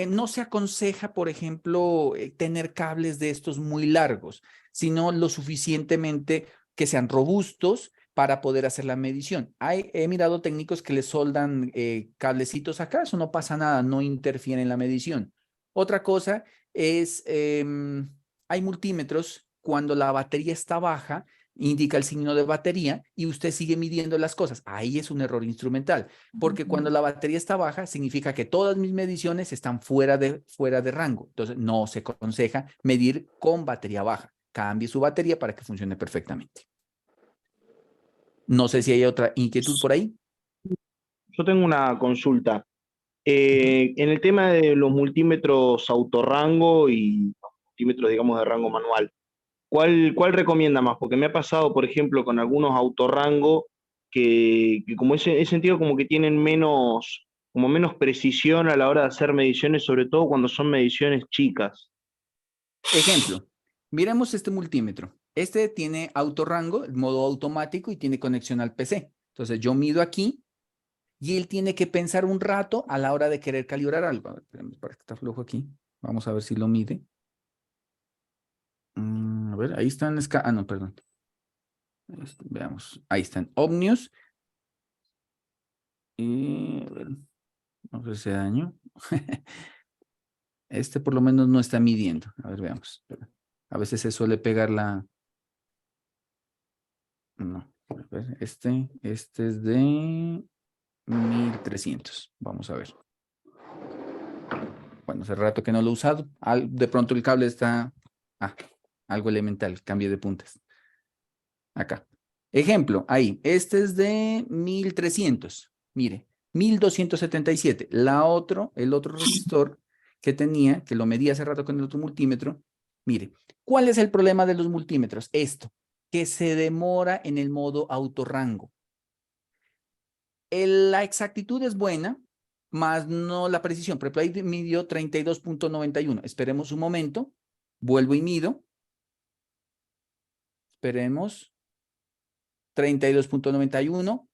no se aconseja, por ejemplo, tener cables de estos muy largos, sino lo suficientemente que sean robustos para poder hacer la medición. He mirado técnicos que le soldan cablecitos acá, eso no pasa nada, no interfiere en la medición. Otra cosa es, hay multímetros cuando la batería está baja, indica el signo de batería y usted sigue midiendo las cosas. Ahí es un error instrumental, porque cuando la batería está baja, significa que todas mis mediciones están fuera de rango. Entonces, no se aconseja medir con batería baja. Cambie su batería para que funcione perfectamente. No sé si hay otra inquietud por ahí. Yo tengo una consulta. En el tema de los multímetros autorrango y multímetros, digamos, de rango manual, ¿cuál recomienda más? Porque me ha pasado, por ejemplo, con algunos autorrango que como he sentido como que tienen menos precisión a la hora de hacer mediciones, sobre todo cuando son mediciones chicas. Ejemplo, miremos este multímetro. Este tiene autorrango, modo automático y tiene conexión al PC. Entonces yo mido aquí y él tiene que pensar un rato a la hora de querer calibrar algo. A ver, para que está flojo aquí. Vamos a ver si lo mide. A ver, ahí están. No, perdón. Veamos. Ahí están Omnius. Y a ver, no sé si se dañó. Este por lo menos no está midiendo. A ver, veamos. A veces se suele pegar la... No. A ver, este es de 1300. Vamos a ver. Bueno, hace rato que no lo he usado. De pronto el cable está... algo elemental. Cambio de puntas. Acá. Ejemplo, ahí. Este es de 1300. Mire, 1277. El otro resistor que tenía, que lo medí hace rato con el otro multímetro. Mire, ¿cuál es el problema de los multímetros? Esto, que se demora en el modo autorrango. La exactitud es buena, más no la precisión. Por ejemplo, ahí midió 32.91. Esperemos un momento. Vuelvo y mido. Esperemos. 32.91.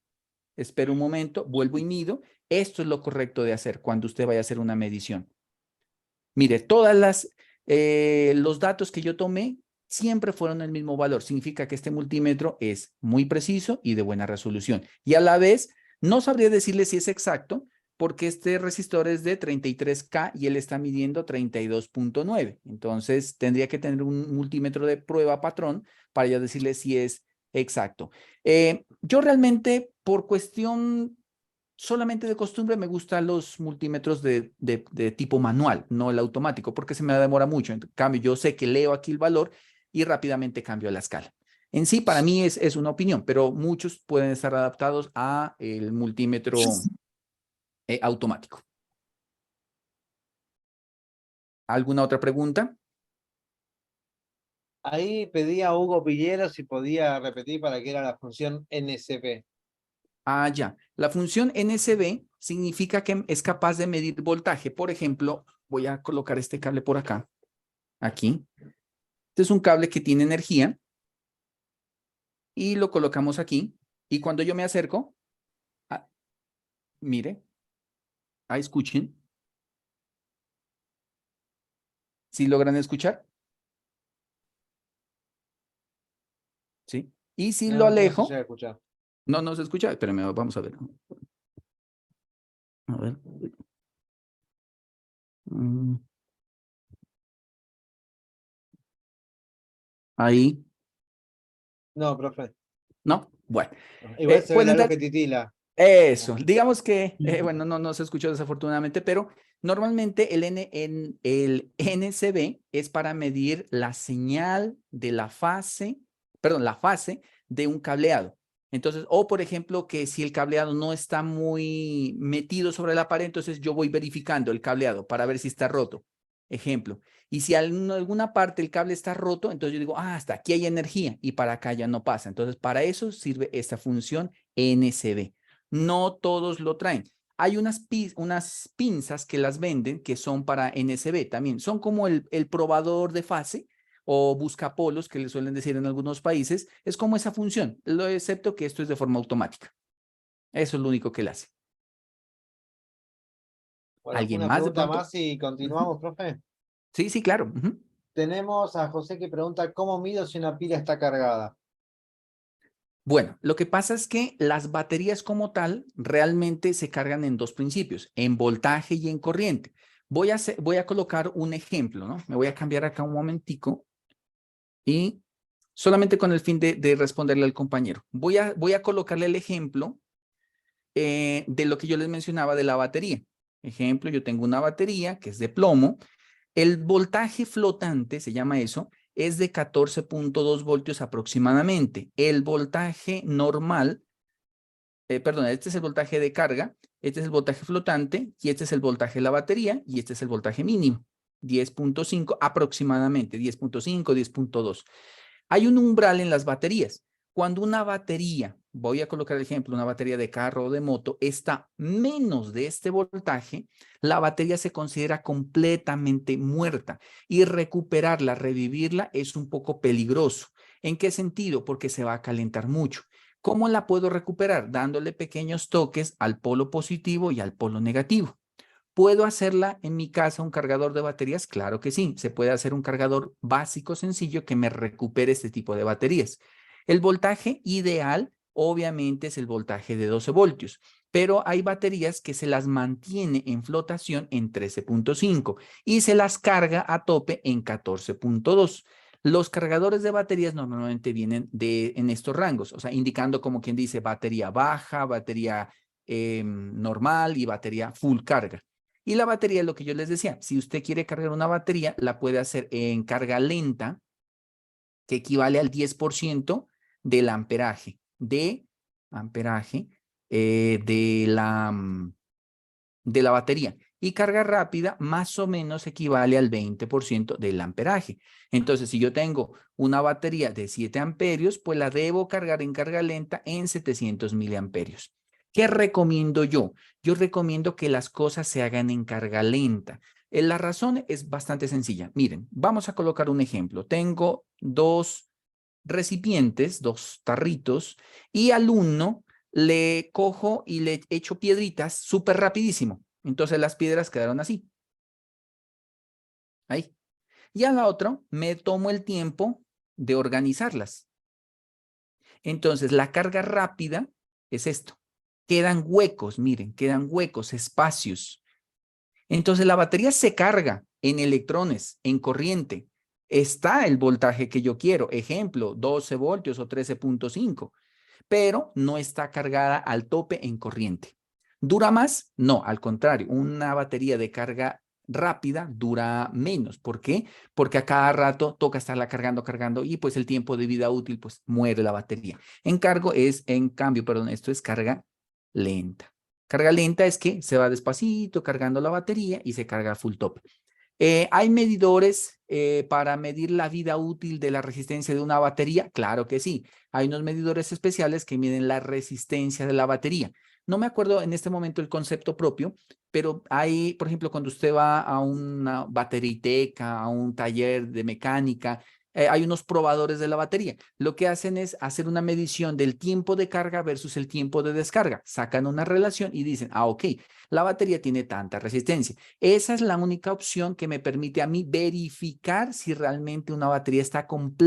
Espero un momento. Vuelvo y mido. Esto es lo correcto de hacer cuando usted vaya a hacer una medición. Mire, los datos que yo tomé siempre fueron el mismo valor. Significa que este multímetro es muy preciso y de buena resolución. Y a la vez, no sabría decirle si es exacto, porque este resistor es de 33K y él está midiendo 32.9. Entonces, tendría que tener un multímetro de prueba patrón para yo decirle si es exacto. Yo realmente, por cuestión solamente de costumbre me gustan los multímetros de tipo manual, no el automático, porque se me demora mucho. En cambio, yo sé que leo aquí el valor y rápidamente cambio la escala. En sí, para mí es una opinión, pero muchos pueden estar adaptados a el multímetro automático. ¿Alguna otra pregunta? Ahí pedía a Hugo Pillero si podía repetir para qué era la función NSP. Ah, ya. La función NSB significa que es capaz de medir voltaje. Por ejemplo, voy a colocar este cable por acá, aquí. Este es un cable que tiene energía y lo colocamos aquí. Y cuando yo me acerco, mire, escuchen. ¿Sí logran escuchar? ¿Sí? Y si lo alejo, No se llega a escuchar. no se escucha. Espérenme, vamos a ver. A ver. Ahí. No, profe. ¿No? Bueno. Igual se ve la pueden luz dar... que titila. Eso, digamos que, bueno, no se escuchó desafortunadamente, pero normalmente el NCB es para medir la señal de la fase de un cableado. Entonces, o por ejemplo, que si el cableado no está muy metido sobre la pared, entonces yo voy verificando el cableado para ver si está roto. Ejemplo. Y si en alguna parte el cable está roto, entonces yo digo, hasta aquí hay energía y para acá ya no pasa. Entonces, para eso sirve esta función NCB. No todos lo traen. Hay unas pinzas que las venden que son para NSB también. Son como el probador de fase o buscapolos que le suelen decir en algunos países. Es como esa función, excepto que esto es de forma automática. Eso es lo único que le hace. Bueno, ¿Alguien una más de pregunta pronto? más y continuamos, profe. Sí, claro. Tenemos a José que pregunta, ¿cómo mido si una pila está cargada? Bueno, lo que pasa es que las baterías como tal realmente se cargan en dos principios, en voltaje y en corriente. Voy a colocar un ejemplo, ¿no? Me voy a cambiar acá un momentico y solamente con el fin de responderle al compañero. Voy a colocarle el ejemplo de lo que yo les mencionaba de la batería. Ejemplo, yo tengo una batería que es de plomo. El voltaje flotante, se llama eso, es de 14.2 voltios aproximadamente. El voltaje normal, perdón, este es el voltaje de carga, este es el voltaje flotante y este es el voltaje de la batería y este es el voltaje mínimo, 10.5 aproximadamente, 10.5, 10.2. Hay un umbral en las baterías. Cuando una batería, voy a colocar el ejemplo, una batería de carro o de moto, está menos de este voltaje, la batería se considera completamente muerta y recuperarla, revivirla es un poco peligroso. ¿En qué sentido? Porque se va a calentar mucho. ¿Cómo la puedo recuperar? Dándole pequeños toques al polo positivo y al polo negativo. ¿Puedo hacerla en mi casa un cargador de baterías? Claro que sí. Se puede hacer un cargador básico, sencillo, que me recupere este tipo de baterías. El voltaje ideal, obviamente, es el voltaje de 12 voltios, pero hay baterías que se las mantiene en flotación en 13.5 y se las carga a tope en 14.2. Los cargadores de baterías normalmente vienen en estos rangos, o sea, indicando como quien dice batería baja, batería normal y batería full carga. Y la batería es lo que yo les decía. Si usted quiere cargar una batería, la puede hacer en carga lenta, que equivale al 10% del amperaje, de la batería. Y carga rápida más o menos equivale al 20% del amperaje. Entonces, si yo tengo una batería de 7 amperios, pues la debo cargar en carga lenta en 700 miliamperios. ¿Qué recomiendo yo? Yo recomiendo que las cosas se hagan en carga lenta. La razón es bastante sencilla. Miren, vamos a colocar un ejemplo. Tengo dos recipientes, dos tarritos, y al uno le cojo y le echo piedritas súper rapidísimo. Entonces las piedras quedaron así. Ahí. Y a la otra me tomo el tiempo de organizarlas. Entonces la carga rápida es esto. Quedan huecos, miren, quedan huecos, espacios. Entonces la batería se carga en electrones, en corriente. Está el voltaje que yo quiero, ejemplo, 12 voltios o 13.5, pero no está cargada al tope en corriente. ¿Dura más? No, al contrario, una batería de carga rápida dura menos. ¿Por qué? Porque a cada rato toca estarla cargando y pues el tiempo de vida útil pues muere la batería. En cambio, esto es carga lenta. Carga lenta es que se va despacito cargando la batería y se carga full top. ¿Hay medidores para medir la vida útil de la resistencia de una batería? Claro que sí. Hay unos medidores especiales que miden la resistencia de la batería. No me acuerdo en este momento el concepto propio, pero hay, por ejemplo, cuando usted va a una bateriteca, a un taller de mecánica, hay unos probadores de la batería. Lo que hacen es hacer una medición del tiempo de carga versus el tiempo de descarga. Sacan una relación y dicen, ok, la batería tiene tanta resistencia. Esa es la única opción que me permite a mí verificar si realmente una batería está completa